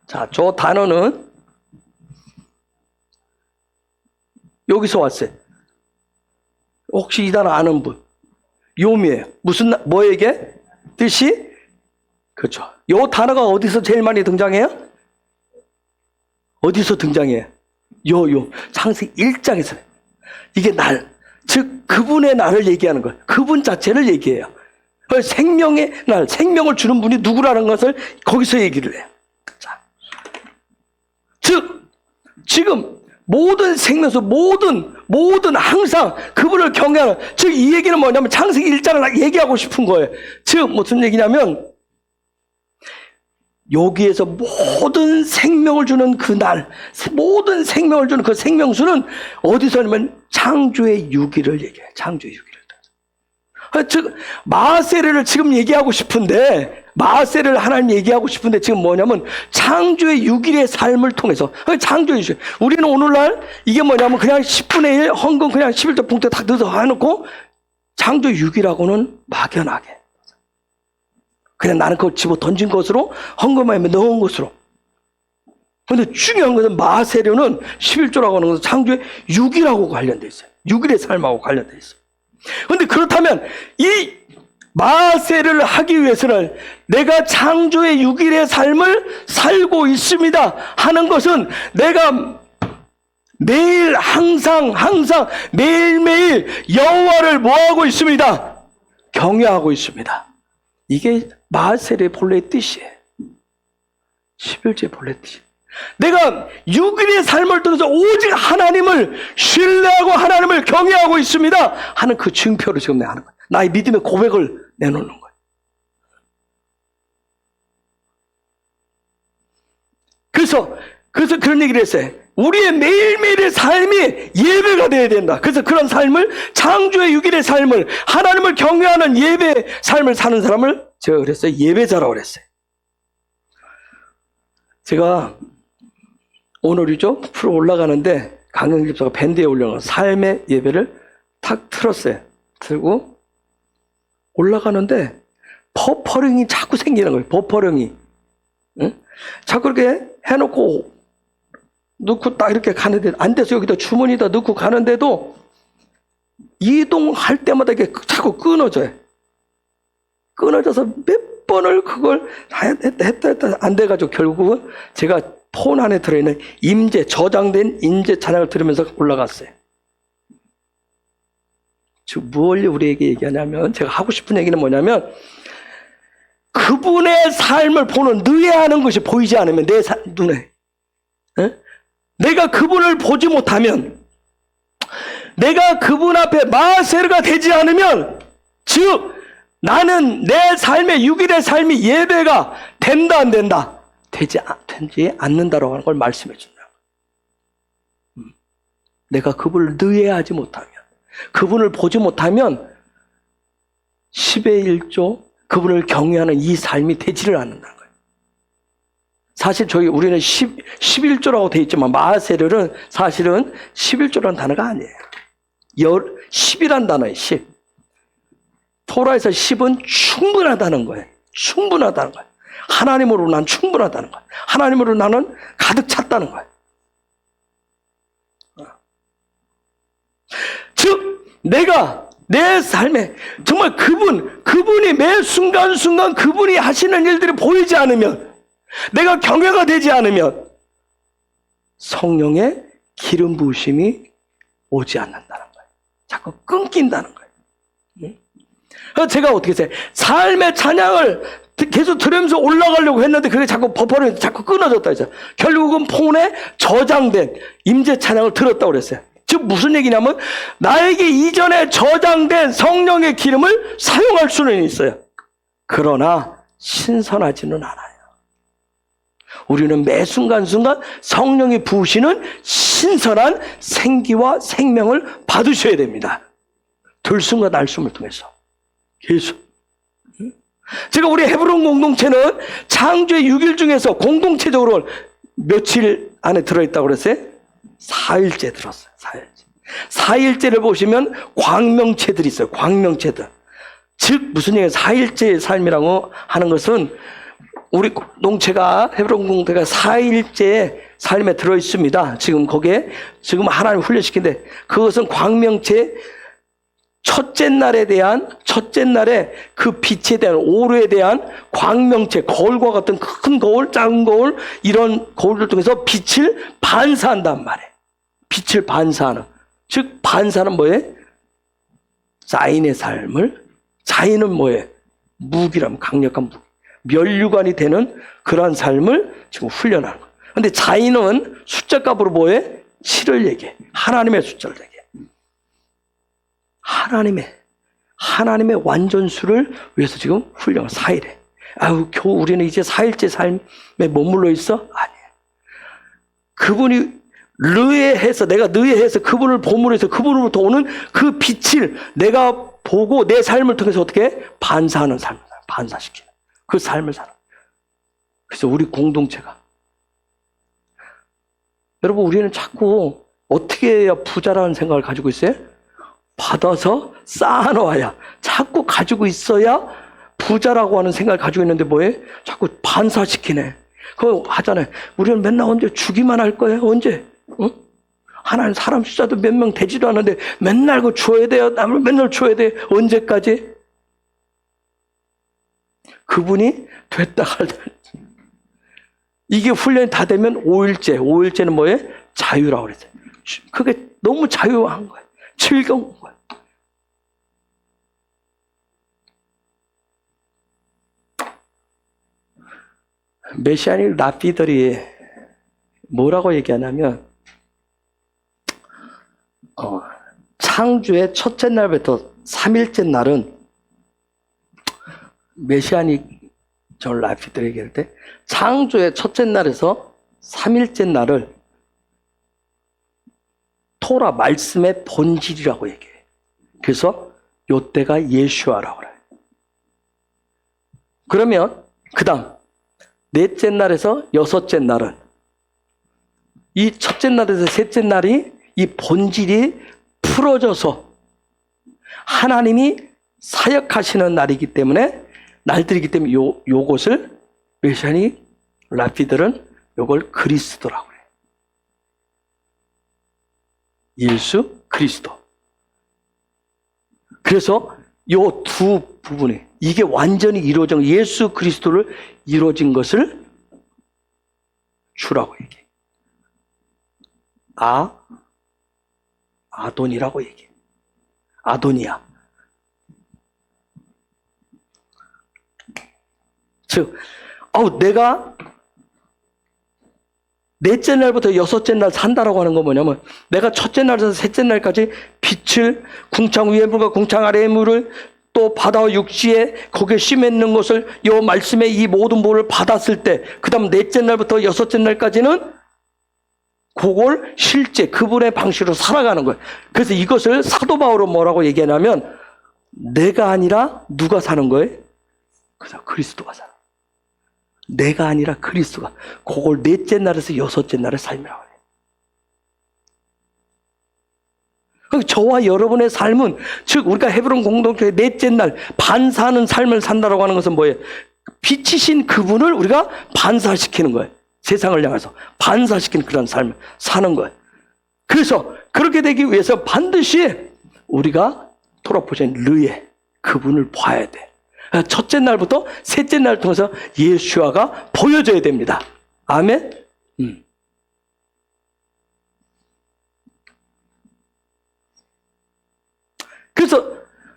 자, 저 단어는 여기서 왔어요. 혹시 이 단어 아는 분? 요미예요. 뭐에게? 뜻이? 그렇죠. 요 단어가 어디서 제일 많이 등장해요? 어디서 등장해요? 창세기 1장에서. 이게 즉 그분의 날을 얘기하는 거예요. 그분 자체를 얘기해요. 생명의 날, 생명을 주는 분이 누구라는 것을 거기서 얘기를 해요. 자, 즉 지금 모든 생명수, 모든 항상 그분을 경외하는, 즉 이 얘기는 뭐냐면 창세기 1장을 얘기하고 싶은 거예요. 즉 무슨 얘기냐면 여기에서 모든 생명을 주는 그 날, 모든 생명을 주는 그 생명수는 어디서냐면 창조의 6일을 얘기해요. 창조의 6일을. 즉 마세를 지금 얘기하고 싶은데, 마세를 하나님 얘기하고 싶은데 지금 뭐냐면 창조의 6일의 삶을 통해서, 창조의 6일. 우리는 오늘날 이게 뭐냐면 그냥 10분의 1 헌금 그냥 11조 봉투에 딱 넣어서 해놓고 창조 6일하고는 막연하게 그냥 나는 그걸 집어 던진 것으로 헌금함에 넣은 것으로. 그런데 중요한 것은 마세료는 11조라고 하는 것은 창조의 6일하고 관련되어 있어요. 6일의 삶하고 관련되어 있어요. 그런데 그렇다면 이 마세를 하기 위해서는 내가 창조의 6일의 삶을 살고 있습니다 하는 것은 내가 매일 항상 매일매일 여호와를 뭐하고 있습니다? 경외하고 있습니다. 이게 마세의 본래의 뜻이에요. 11조의 본래 뜻이에요. 내가 6일의 삶을 통해서 오직 하나님을 신뢰하고 하나님을 경외하고 있습니다 하는 그 증표를 지금 내가 하는 거예요. 나의 믿음의 고백을 내놓는 거예요. 그래서 그런 얘기를 했어요. 우리의 매일매일의 삶이 예배가 되어야 된다. 그래서 그런 삶을, 창조의 6일의 삶을, 하나님을 경외하는 예배의 삶을 사는 사람을 제가 그랬어요. 예배자라고 그랬어요. 제가 오늘이죠? 프로 올라가는데 강경 집사가 밴드에 올려놓은 삶의 예배를 탁 틀었어요. 틀고 올라가는데 버퍼링이 자꾸 생기는 거예요. 버퍼링이. 응? 자꾸 이렇게 해놓고 넣고 딱 이렇게 가는데 안 돼서 여기다 주머니에다 넣고 가는데도 이동할 때마다 이게 자꾸 끊어져요. 끊어져서 몇 번을 그걸 했다 안 돼가지고 결국은 제가 폰 안에 들어있는 저장된 임재 찬양을 들으면서 올라갔어요. 즉 뭘 우리에게 얘기하냐면, 제가 하고 싶은 얘기는 뭐냐면, 그분의 삶을 보는 의아하는 것이 보이지 않으면 내 눈에, 내가 그분을 보지 못하면, 내가 그분 앞에 마세르가 되지 않으면, 즉 나는 내 삶의 6일의 삶이 예배가 된다 안 된다? 되지 않는다라고 하는 걸 말씀해 준다. 내가 그분을 의해하지 못하면, 그분을 보지 못하면 10의 1조 그분을 경외하는 이 삶이 되지를 않는다는 거예요. 사실 우리는 11조라고 되어 있지만 마세르는 사실은 11조라는 단어가 아니에요. 10이란 단어예요. 10. 토라에서 10은 충분하다는 거예요. 충분하다는 거예요. 하나님으로 난 충분하다는 거예요. 하나님으로 나는 가득 찼다는 거예요. 즉 내가 내 삶에 정말 그분이 매 순간순간 그분이 하시는 일들이 보이지 않으면, 내가 경외가 되지 않으면 성령의 기름 부으심이 오지 않는다는 거예요. 자꾸 끊긴다는 거예요. 그래서 제가 어떻게 했어요? 삶의 찬양을 계속 들으면서 올라가려고 했는데 그게 자꾸 버퍼링이 자꾸 끊어졌다 했어요. 결국은 폰에 저장된 임재 찬양을 들었다고 그랬어요. 즉 무슨 얘기냐면, 나에게 이전에 저장된 성령의 기름을 사용할 수는 있어요. 그러나 신선하지는 않아요. 우리는 매 순간순간 성령이 부으시는 신선한 생기와 생명을 받으셔야 됩니다. 들숨과 날숨을 통해서 계속. 제가 우리 헤브론 공동체는 창조의 6일 중에서 공동체적으로 며칠 안에 들어있다고 그랬어요? 4일째 들었어요. 4일째를 보시면 광명체들이 있어요. 광명체들. 즉 무슨 얘기예요? 4일째의 삶이라고 하는 것은 우리 공동체가, 헤브론 공동체가 4일째 삶에 들어있습니다. 지금 거기에 지금 하나님 훈련시킨데, 그것은 광명체 첫째 날에 그 빛에 대한, 오류에 대한 광명체, 거울과 같은 큰 거울, 작은 거울, 이런 거울을 통해서 빛을 반사한단 말이에요. 빛을 반사하는. 즉 반사는 뭐예요? 자인의 삶을, 자인은 뭐예요? 무기람, 강력한 무기, 면류관이 되는 그러한 삶을 지금 훈련하는 거예요. 근데 자인은 숫자 값으로 뭐예요? 7을 얘기해. 하나님의 숫자를 얘기해. 하나님의 완전수를 위해서 지금 훈련을 4일에. 겨우 우리는 이제 4일째 삶에 머물러 있어? 아니에요. 그분이 내가 의해해서 그분을 보므로 해서 그분으로부터 오는 그 빛을 내가 보고 내 삶을 통해서 어떻게 반사하는 삶을 반사시키는 그 삶을 살아. 그래서 우리 공동체가, 여러분 우리는 자꾸 어떻게 해야 부자라는 생각을 가지고 있어요? 받아서 쌓아놓아야, 자꾸 가지고 있어야 부자라고 하는 생각을 가지고 있는데 뭐예요? 자꾸 반사시키네. 그거 하잖아요. 우리는 맨날 언제 주기만 할 거예요? 언제? 응? 하나님 사람 숫자도 몇 명 되지도 않는데 맨날 그거 줘야 돼요? 남을 맨날 줘야 돼? 언제까지? 그분이 됐다 할다. 이게 훈련이 다 되면 5일째는 뭐예요? 자유라고 그랬어요. 그게 너무 자유한 거예요. 즐거운 거예요. 메시아닉 랍비들이 뭐라고 얘기하냐면, 창조의 첫째 날부터 3일째 날은, 메시아닉 저 랍비들이 얘기할 때 창조의 첫째 날에서 3일째 날을 토라 말씀의 본질이라고 얘기해요. 그래서 요때가 예수아라고 그래요. 그러면 그 다음 넷째 날에서 여섯째 날은, 이 첫째 날에서 셋째 날이 이 본질이 풀어져서 하나님이 사역하시는 날이기 때문에, 날들이기 때문에 요것을 메시아닉 랍비들은 요걸 그리스도라고 그래요. 예수 그리스도. 그래서 요 두 부분이, 이게 완전히 이루어진, 예수 그리스도를 이루어진 것을 주라고 얘기해. 아돈이라고 얘기해. 아도니아. 즉, 내가 넷째 날부터 여섯째 날 산다라고 하는 건 뭐냐면, 내가 첫째 날에서 셋째 날까지 빛을, 궁창 위의 물과 궁창 아래의 물을, 또 바다와 육지에 거기에 심있는 것을, 요 말씀의 이 모든 물을 받았을 때, 그 다음 넷째 날부터 여섯째 날까지는 그걸 실제 그분의 방식으로 살아가는 거예요. 그래서 이것을 사도 바울은 뭐라고 얘기하냐면, 내가 아니라 누가 사는 거예요? 그래서 그리스도가 살아. 내가 아니라 그리스도가. 그걸 넷째 날에서 여섯째 날의 삶이라고 해요. 그러니까 저와 여러분의 삶은, 즉 우리가 헤브론 공동체의 넷째 날 반사하는 삶을 산다라고 하는 것은 뭐예요? 빛이신 그분을 우리가 반사시키는 거예요. 세상을 향해서 반사시키는 그런 삶을 사는 거예요. 그래서 그렇게 되기 위해서 반드시 우리가 토라포션 르에 그분을 봐야 돼. 첫째 날부터 셋째 날 통해서 예수아가 보여져야 됩니다. 아멘. 그래서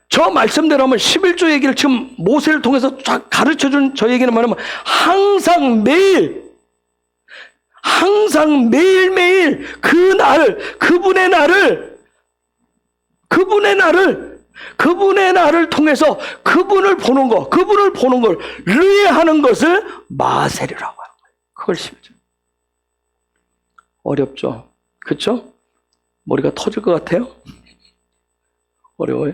저 말씀대로 하면 11조 얘기를 지금 모세를 통해서 쫙 가르쳐준 저 얘기는 뭐냐면, 항상 매일매일 그분의 날을 통해서 그분을 보는 걸 의뢰하는 것을 마세르라고 하는 거예요. 그걸 11조. 어렵죠? 그렇죠? 머리가 터질 것 같아요? 어려워요?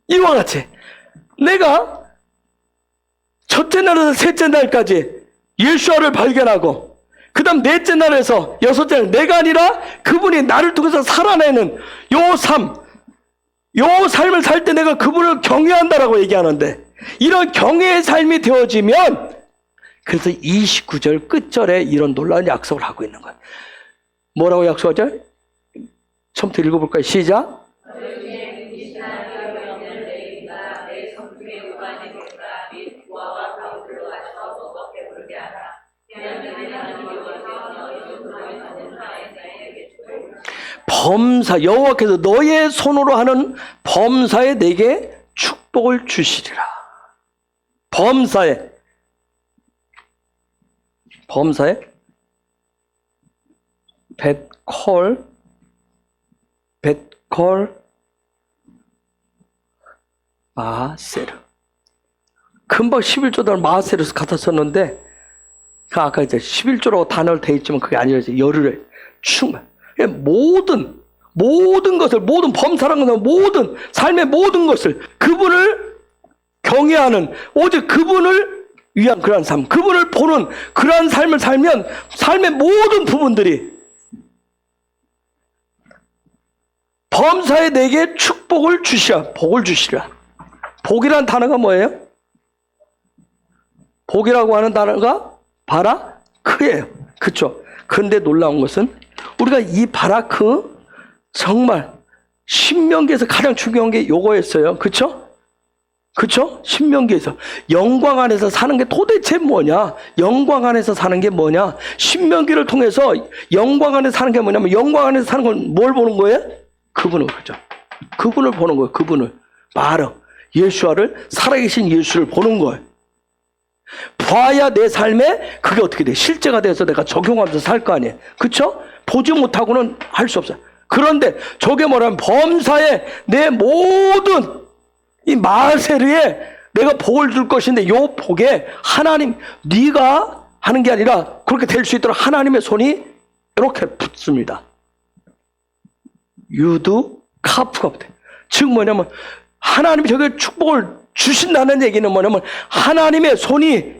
이와 같이 내가 첫째 날에서 셋째 날까지 예수아를 발견하고, 그 다음 넷째 날에서 여섯째 날 내가 아니라 그분이 나를 통해서 살아내는 요 삶을 살 때 내가 그분을 경외한다라고 얘기하는데, 이런 경외의 삶이 되어지면, 그래서 29절 끝절에 이런 놀라운 약속을 하고 있는 거예요. 뭐라고 약속하죠? 처음부터 읽어볼까요? 시작. 범사, 여호와께서 너의 손으로 하는 범사에 내게 축복을 주시리라. 범사에 벳콜 마세르. 금방 11조를 마세르에서 갖다 썼는데, 아까 이제 11조라고 단어를 돼 있지만 그게 아니라 열을 충만. 모든 것을, 모든 범사라는 것은 모든 삶의 모든 것을 그분을 경외하는, 오직 그분을 위한 그러한 삶, 그분을 보는 그러한 삶을 살면 삶의 모든 부분들이 범사에 내게 축복을 주시라, 복을 주시라. 복이란 단어가 뭐예요? 복이라고 하는 단어가 바라크예요. 그렇죠? 그런데 놀라운 것은 우리가 이 바라크, 정말 신명기에서 가장 중요한 게 요거였어요. 그렇죠? 신명기에서 영광 안에서 사는 게 도대체 뭐냐? 영광 안에서 사는 게 뭐냐? 신명기를 통해서 영광 안에서 사는 게 뭐냐면, 영광 안에서 사는 건 뭘 보는 거예요? 그분을, 그죠? 그분을 보는 거예요. 그분을. 바로 예수아를, 살아계신 예수를 보는 거예요. 봐야 내 삶에 그게 어떻게 돼? 실제가 돼서 내가 적용하면서 살 거 아니에요. 그렇죠? 보지 못하고는 할 수 없어요. 그런데 저게 뭐냐면, 범사에 내 모든 이 마세르에 내가 복을 줄 것인데, 요 복에 하나님, 네가 하는 게 아니라 그렇게 될 수 있도록 하나님의 손이 이렇게 붙습니다. 유두 카프가 붙어요. 즉 뭐냐면, 하나님이 저게 축복을 주신다는 얘기는 뭐냐면, 하나님의 손이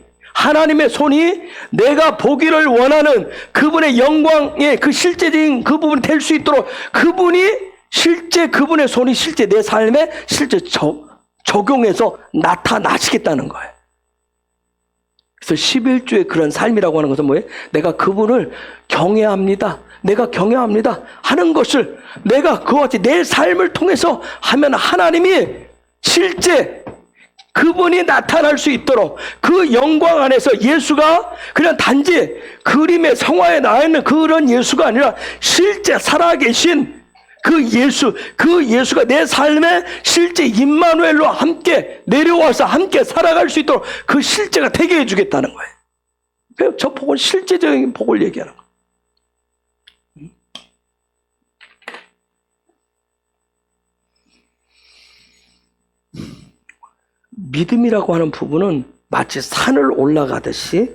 내가 보기를 원하는 그분의 영광의 그 실제적인 그 부분이 될 수 있도록, 그분의 손이 실제 내 삶에 실제 적용해서 나타나시겠다는 거예요. 그래서 11조의 그런 삶이라고 하는 것은 뭐예요? 내가 그분을 경외합니다. 하는 것을 내가 그와 같이 내 삶을 통해서 하면, 하나님이 실제 그분이 나타날 수 있도록, 그 영광 안에서 예수가 그냥 단지 그림의 성화에 나와 있는 그런 예수가 아니라 실제 살아계신 그 예수가 내 삶에 실제 임마누엘로 함께 내려와서 함께 살아갈 수 있도록 그 실제가 되게 해주겠다는 거예요. 그래서 저 복은 실제적인 복을 얘기하는 거예요. 믿음이라고 하는 부분은 마치 산을 올라가듯이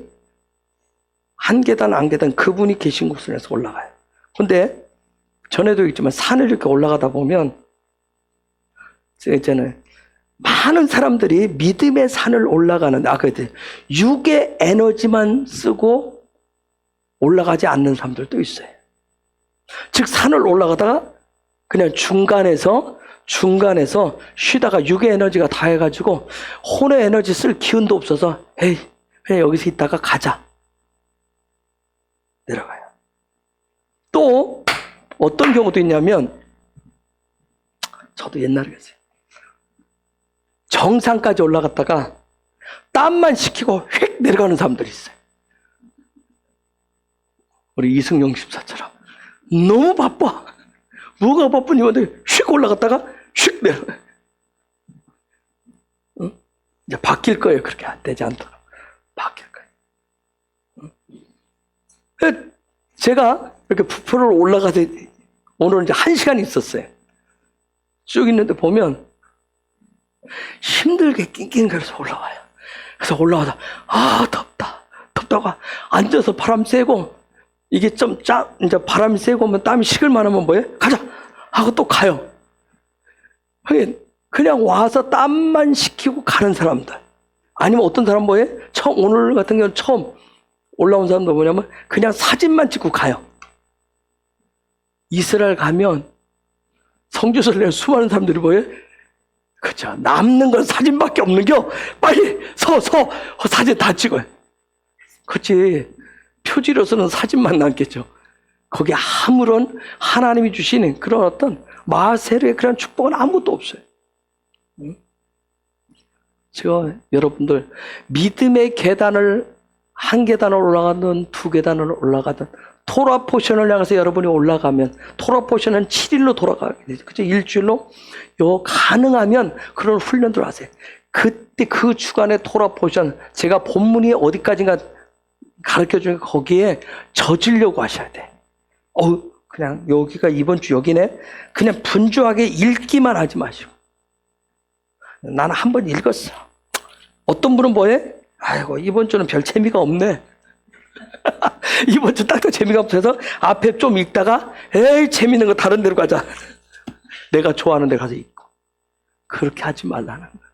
한 계단 한 계단 그분이 계신 곳에서 올라가요. 근데 전에도 얘기했지만 산을 이렇게 올라가다 보면 이제는 많은 사람들이 믿음의 산을 올라가는 육의 에너지만 쓰고 올라가지 않는 사람들도 있어요. 즉 산을 올라가다가 그냥 중간에서 쉬다가 육의 에너지가 다 해가지고 혼의 에너지 쓸 기운도 없어서 에이 그냥 여기서 있다가 가자 내려가요. 또 어떤 경우도 있냐면 저도 옛날에 그랬어요. 정상까지 올라갔다가 땀만 식히고 휙 내려가는 사람들이 있어요. 우리 이승용 집사처럼 너무 바빠. 뭐가 바쁜 이분들 휙 올라갔다가 휙 내려가요. 응? 이제 바뀔 거예요. 그렇게 안 되지 않도록 바뀔 거예요. 응? 제가 이렇게 부풀을 올라가서 오늘 이제 1시간 있었어요. 쭉 있는데 보면 힘들게 낑낑거려서 올라와요. 그래서 올라가다 덥다고 앉아서 바람 쐬고 이게 좀 이제 바람이 세고 오면 땀이 식을만 하면 뭐예요? 가자 하고 또 가요. 그냥 와서 땀만 식히고 가는 사람들. 아니면 어떤 사람 뭐예요? 오늘 같은 경우는 처음 올라온 사람도 뭐냐면 그냥 사진만 찍고 가요. 이스라엘 가면 성지서를 내는 수많은 사람들이 뭐예요? 그죠. 남는 건 사진밖에 없는겨. 빨리 서 사진 다 찍어요. 그렇지. 표지로서는 사진만 남겠죠. 거기 아무런 하나님이 주시는 그런 어떤 마세르의 그런 축복은 아무것도 없어요. 제가 여러분들 믿음의 계단을 한 계단을 올라가든 두 계단을 올라가든 토라 포션을 향해서 여러분이 올라가면 토라 포션은 7일로 돌아가게 되죠. 그죠? 일주일로 가능하면 그런 훈련들 하세요. 그때 그 주간의 토라 포션 제가 본문이 어디까지인가 가르쳐 주니까 거기에 젖으려고 하셔야 돼. 그냥 여기가 이번 주 여기네. 그냥 분주하게 읽기만 하지 마시고. 나는 한번 읽었어. 어떤 분은 뭐해? 아이고 이번 주는 별 재미가 없네. 이번 주 딱히 재미가 없어서 앞에 좀 읽다가 에이 재밌는 거 다른 데로 가자. 내가 좋아하는 데 가서 읽고. 그렇게 하지 말라는 거예요.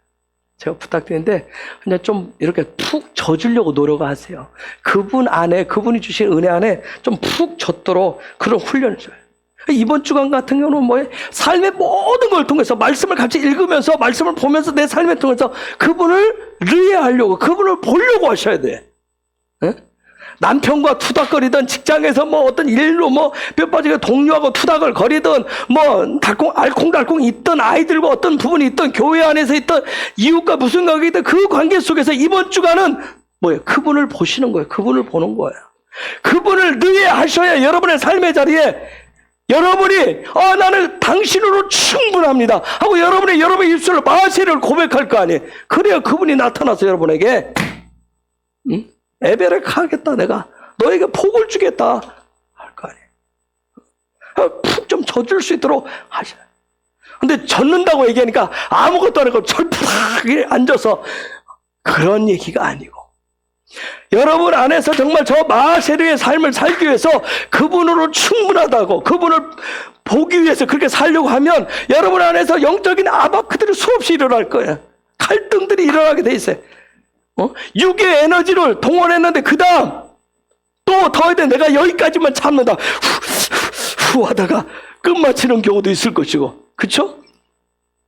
제가 부탁드리는데 그냥 좀 이렇게 푹 젖으려고 노력하세요. 그분 안에 그분이 주신 은혜 안에 좀 푹 젖도록 그런 훈련을 줘요. 이번 주간 같은 경우는 뭐예요? 삶의 모든 걸 통해서 말씀을 같이 읽으면서 말씀을 보면서 내 삶을 통해서 그분을 의뢰하려고 그분을 보려고 하셔야 돼. 네? 남편과 투닥거리든 직장에서 뭐 어떤 일로 뭐 뼈빠지게 동료하고 투닥을 거리든 뭐 알콩달콩 있던 아이들과 어떤 부분이 있던 교회 안에서 있던 이웃과 무슨 관계든 그 관계 속에서 이번 주간은 뭐예요? 그분을 보시는 거예요. 그분을 보는 거예요. 그분을 의뢰하셔야 여러분의 삶의 자리에 여러분이 나는 당신으로 충분합니다 하고 여러분의 입술로 마세를 고백할 거 아니에요. 그래야 그분이 나타나서 여러분에게 에베레 하겠다 내가 너에게 복을 주겠다 할 거 아니에요. 푹 좀 젖을 수 있도록 하셔요. 근데 젖는다고 얘기하니까 아무것도 안 하고 절푸하게 앉아서 그런 얘기가 아니고 여러분 안에서 정말 저 마세르의 삶을 살기 위해서 그분으로 충분하다고 그분을 보기 위해서 그렇게 살려고 하면 여러분 안에서 영적인 아바크들이 수없이 일어날 거예요. 갈등들이 일어나게 돼 있어요. 육의 에너지를 동원했는데 그 다음 또 더 해야 돼. 내가 여기까지만 참는다 후 하다가 끝마치는 경우도 있을 것이고 그쵸?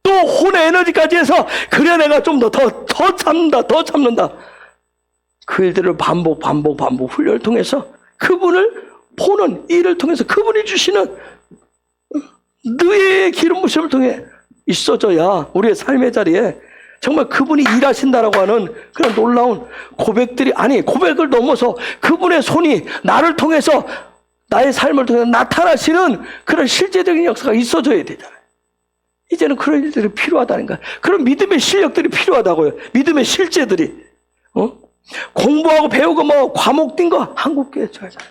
또 혼의 에너지까지 해서 그래 내가 좀 더 참는다 그 일들을 반복 훈련을 통해서 그분을 보는 일을 통해서 그분이 주시는 너의 기름 부심을 통해 있어져야 우리의 삶의 자리에 정말 그분이 일하신다라고 하는 그런 놀라운 고백들이 고백을 넘어서 그분의 손이 나를 통해서 나의 삶을 통해 나타나시는 그런 실제적인 역사가 있어져야 되잖아요. 이제는 그런 일들이 필요하다는 거야. 그런 믿음의 실력들이 필요하다고요. 믿음의 실제들이. 공부하고 배우고 뭐 과목 뛴 거 한국교회 쳐야잖아요.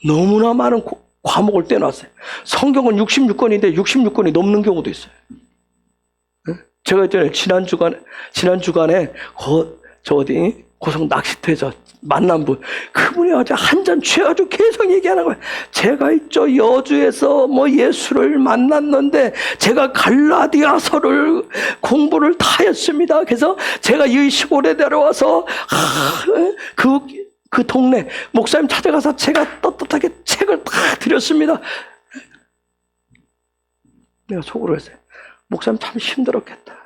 너무나 많은 과목을 떼놨어요. 성경은 66권인데 66권이 넘는 경우도 있어요. 제가 이제 지난 주간에 고성 낚시터에서 만난 분, 그분이 어제 한 잔 취해가지고 계속 얘기하는 거예요. 제가 있죠, 여주에서 뭐 예수를 만났는데 제가 갈라디아서를 공부를 다 했습니다. 그래서 제가 이 시골에 내려와서 그 동네 목사님 찾아가서 제가 떳떳하게 책을 다 드렸습니다. 내가 속으로 했어요. 목사님 참 힘들었겠다.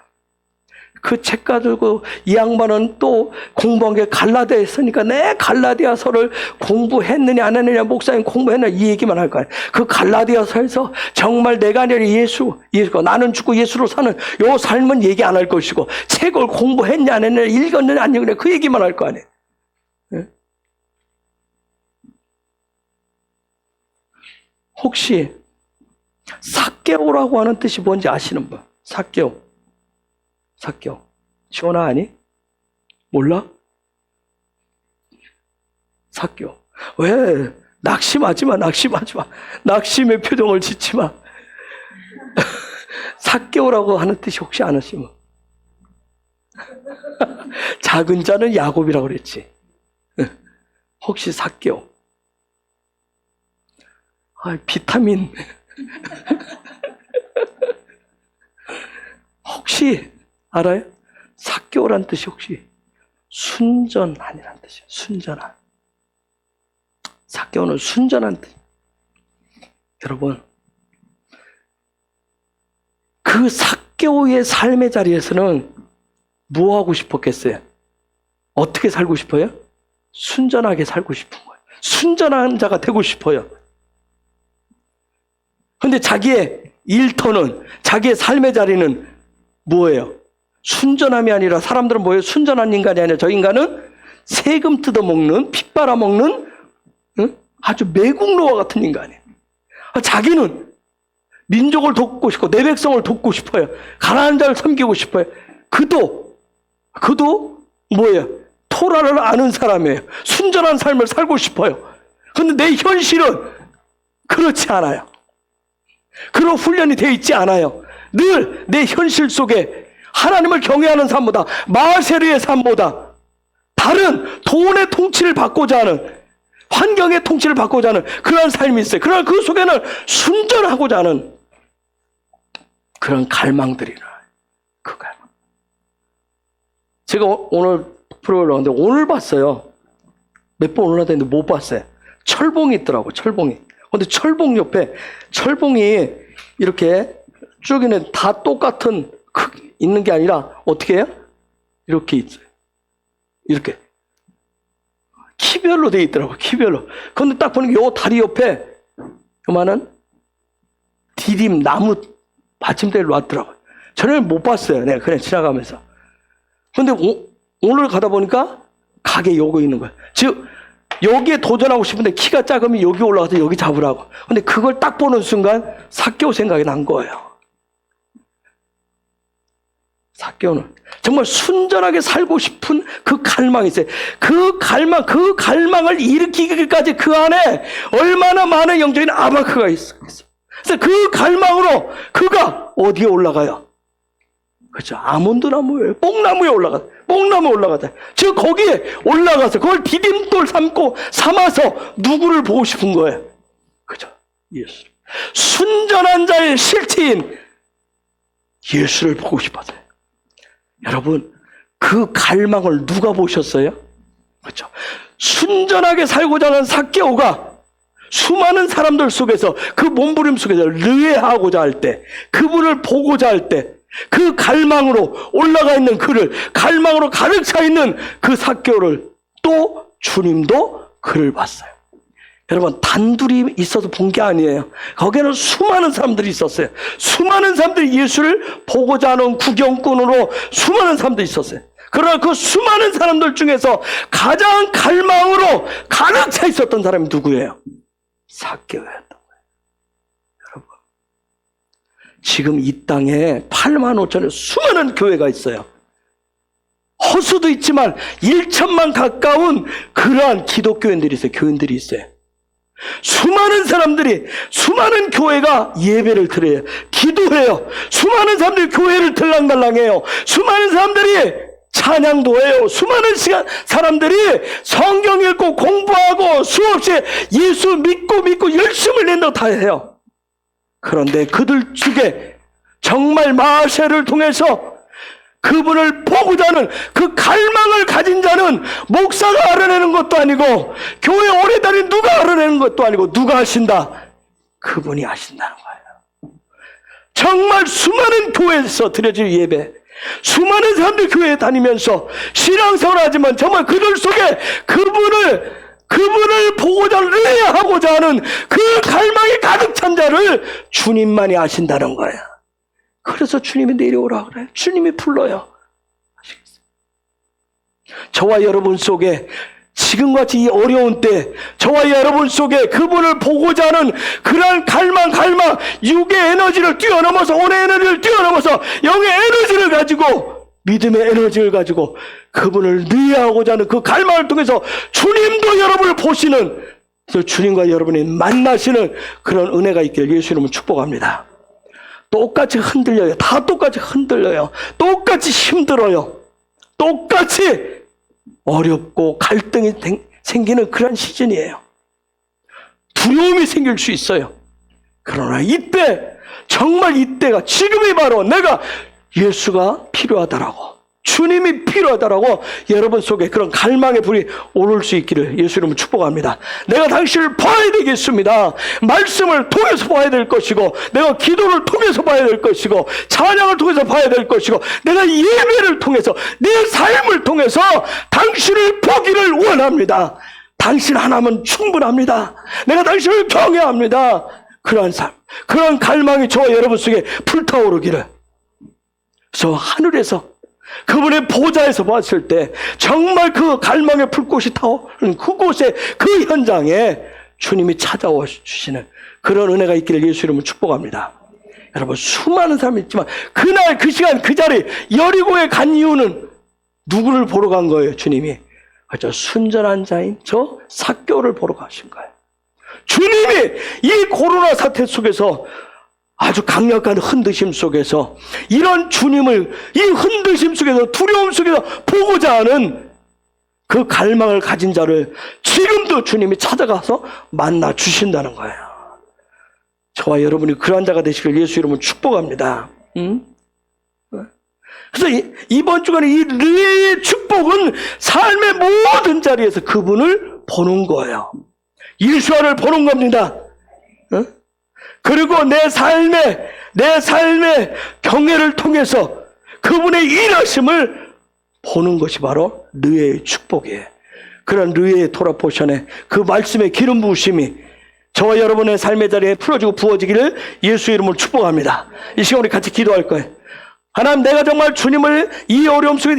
그 책 가지고 이 양반은 또 공부한 게 갈라디아에 있으니까 내 갈라디아서를 공부했느냐 안 했느냐, 목사님 공부했느냐 이 얘기만 할 거예요. 그 갈라디아서에서 정말 내가 아니라 예수가 나는 죽고 예수로 사는 요 삶은 얘기 안 할 것이고, 책을 공부했냐 안 했느냐, 읽었느냐 안 읽었느냐 그 얘기만 할 거 아니에요. 혹시 삭개오라고 하는 뜻이 뭔지 아시는 분? 삭개오. 지원아 아니? 몰라? 삭개오. 왜? 낙심하지 마. 낙심의 표정을 짓지 마. 삭개오라고 하는 뜻이 혹시 아시면? 작은 자는 야곱이라고 그랬지. 혹시 삭개오? 비타민. 혹시 알아요? 삭개오란 뜻이 혹시 순전한이란 뜻이에요. 순전한. 삭개오는 순전한 뜻. 여러분, 그 삭개오의 삶의 자리에서는 뭐 하고 싶었겠어요? 어떻게 살고 싶어요? 순전하게 살고 싶은 거예요. 순전한 자가 되고 싶어요. 근데 자기의 일터는, 자기의 삶의 자리는 뭐예요? 순전함이 아니라, 사람들은 뭐예요? 순전한 인간이 아니라 저 인간은 세금 뜯어먹는, 피 빨아먹는 아주 매국노와 같은 인간이에요. 자기는 민족을 돕고 싶고 내 백성을 돕고 싶어요. 가난한 자를 섬기고 싶어요. 그도 뭐예요? 토라를 아는 사람이에요. 순전한 삶을 살고 싶어요. 근데 내 현실은 그렇지 않아요. 그런 훈련이 되어 있지 않아요. 늘 내 현실 속에 하나님을 경외하는 삶보다, 마세르의 삶보다 다른 돈의 통치를 받고자 하는, 환경의 통치를 받고자 하는 그런 삶이 있어요. 그러나 그 속에는 순전하고자 하는 그런 갈망들이 일어나요. 그 갈망. 제가 오늘 프로그램을 하는데 오늘 봤어요. 몇 번 올라다니는데 못 봤어요. 철봉이 있더라고, 철봉이. 근데 철봉 옆에, 철봉이 이렇게 쭉 있는, 다 똑같은 크기 있는 게 아니라 어떻게 해요? 이렇게 있어요. 이렇게 키별로 되어 있더라고, 키별로. 근데 딱 보니까 요 다리 옆에 요만한 디딤 나무 받침대를 놨더라고요. 저는 못 봤어요. 내가 그냥 지나가면서. 근데 오늘 가다 보니까 가게 요거 있는 거예요. 즉 여기에 도전하고 싶은데 키가 작으면 여기 올라가서 여기 잡으라고. 근데 그걸 딱 보는 순간 삭개오 생각이 난 거예요. 삭개오는 정말 순전하게 살고 싶은 그 갈망이 있어요. 그 갈망을 일으키기까지 그 안에 얼마나 많은 영적인 아바크가 있어. 그래서 그 갈망으로 그가 어디에 올라가요? 그렇죠. 아몬드 나무에, 뽕나무에 올라가자. 즉 거기에 올라가서 그걸 디딤돌 삼아서 누구를 보고 싶은 거예요? 그죠? 예수. 순전한 자의 실체인 예수를 보고 싶었어요. 여러분, 그 갈망을 누가 보셨어요? 그렇죠. 순전하게 살고자 하는 삭개오가 수많은 사람들 속에서, 그 몸부림 속에서 르에하고자 할 때, 그분을 보고자 할 때, 그 갈망으로 올라가 있는 그를, 갈망으로 가득 차 있는 그 삭개오를 또 주님도 그를 봤어요. 여러분, 단둘이 있어서 본 게 아니에요. 거기에는 수많은 사람들이 있었어요. 수많은 사람들이 예수를 보고자 하는 구경꾼으로 수많은 사람들이 있었어요. 그러나 그 수많은 사람들 중에서 가장 갈망으로 가득 차 있었던 사람이 누구예요? 삭개오였던 거예요. 여러분, 지금 이 땅에 8만 5천의 수많은 교회가 있어요. 허수도 있지만 1천만 가까운 그러한 기독교인들이 있어요. 교인들이 있어요. 수많은 사람들이, 수많은 교회가 예배를 드려요. 기도해요. 수많은 사람들이 교회를 들랑달랑해요. 수많은 사람들이 찬양도 해요. 수많은 사람들이 성경 읽고 공부하고 수없이 예수 믿고 열심을 낸다고 다 해요. 그런데 그들 중에 정말 마세를 통해서 그분을 보고자 하는 그 갈망을 가진 자는 목사가 알아내는 것도 아니고 교회 오래 다닌 누가 알아내는 것도 아니고 누가 하신다? 그분이 하신다는 거예요. 정말 수많은 교회에서 드려질 예배, 수많은 사람들이 교회에 다니면서 신앙생활을 하지만 정말 그들 속에 그분을 보고자 의뢰하고자 하는 그 갈망이 가득 찬 자를 주님만이 아신다는 거예요. 그래서 주님이 내려오라 그래요. 주님이 불러요. 아시겠어요? 저와 여러분 속에 지금같이 이 어려운 때 저와 여러분 속에 그분을 보고자 하는 그러한 갈망, 육의 에너지를 뛰어넘어서 온의 에너지를 뛰어넘어서 영의 에너지를 가지고 믿음의 에너지를 가지고 그분을 의뢰하고자 하는 그 갈망을 통해서 주님도 여러분을 보시는, 그래서 주님과 여러분이 만나시는 그런 은혜가 있기를 예수 이름으로 축복합니다. 똑같이 흔들려요. 다 똑같이 흔들려요. 똑같이 힘들어요. 똑같이 어렵고 갈등이 생기는 그런 시즌이에요. 두려움이 생길 수 있어요. 그러나 이때, 정말 이때가, 지금이 바로 내가 예수가 필요하다라고, 주님이 필요하다라고 여러분 속에 그런 갈망의 불이 오를 수 있기를 예수 이름으로 축복합니다. 내가 당신을 봐야 되겠습니다. 말씀을 통해서 봐야 될 것이고, 내가 기도를 통해서 봐야 될 것이고, 찬양을 통해서 봐야 될 것이고, 내가 예배를 통해서, 내 삶을 통해서 당신을 보기를 원합니다. 당신 하나면 충분합니다. 내가 당신을 경외합니다. 그러한 삶, 그런 갈망이 저와 여러분 속에 불타오르기를. 그래서 하늘에서 그분의 보좌에서 봤을 때 정말 그 갈망의 불꽃이 타오르는 그곳에, 그 현장에 주님이 찾아와 주시는 그런 은혜가 있기를 예수 이름으로 축복합니다. 여러분, 수많은 사람이 있지만 그날 그 시간 그 자리 여리고에 간 이유는 누구를 보러 간 거예요? 주님이 저 순전한 자인 저 삭개오를 보러 가신 거예요. 주님이 이 코로나 사태 속에서 아주 강력한 흔드심 속에서, 이런 주님을 이 흔드심 속에서, 두려움 속에서 보고자 하는 그 갈망을 가진 자를 지금도 주님이 찾아가서 만나 주신다는 거예요. 저와 여러분이 그러한 자가 되시길 예수 이름으로 축복합니다. 그래서 이번 주간에 이 르의 축복은 삶의 모든 자리에서 그분을 보는 거예요. 예수와를 보는 겁니다. 그리고 내 삶의 경외를 통해서 그분의 일하심을 보는 것이 바로 르의 축복이에요. 그런 르의 토라포션의 그 말씀의 기름 부으심이 저와 여러분의 삶의 자리에 풀어지고 부어지기를 예수 이름으로 축복합니다. 이 시간 우리 같이 기도할 거예요. 하나님, 내가 정말 주님을 이 어려움 속에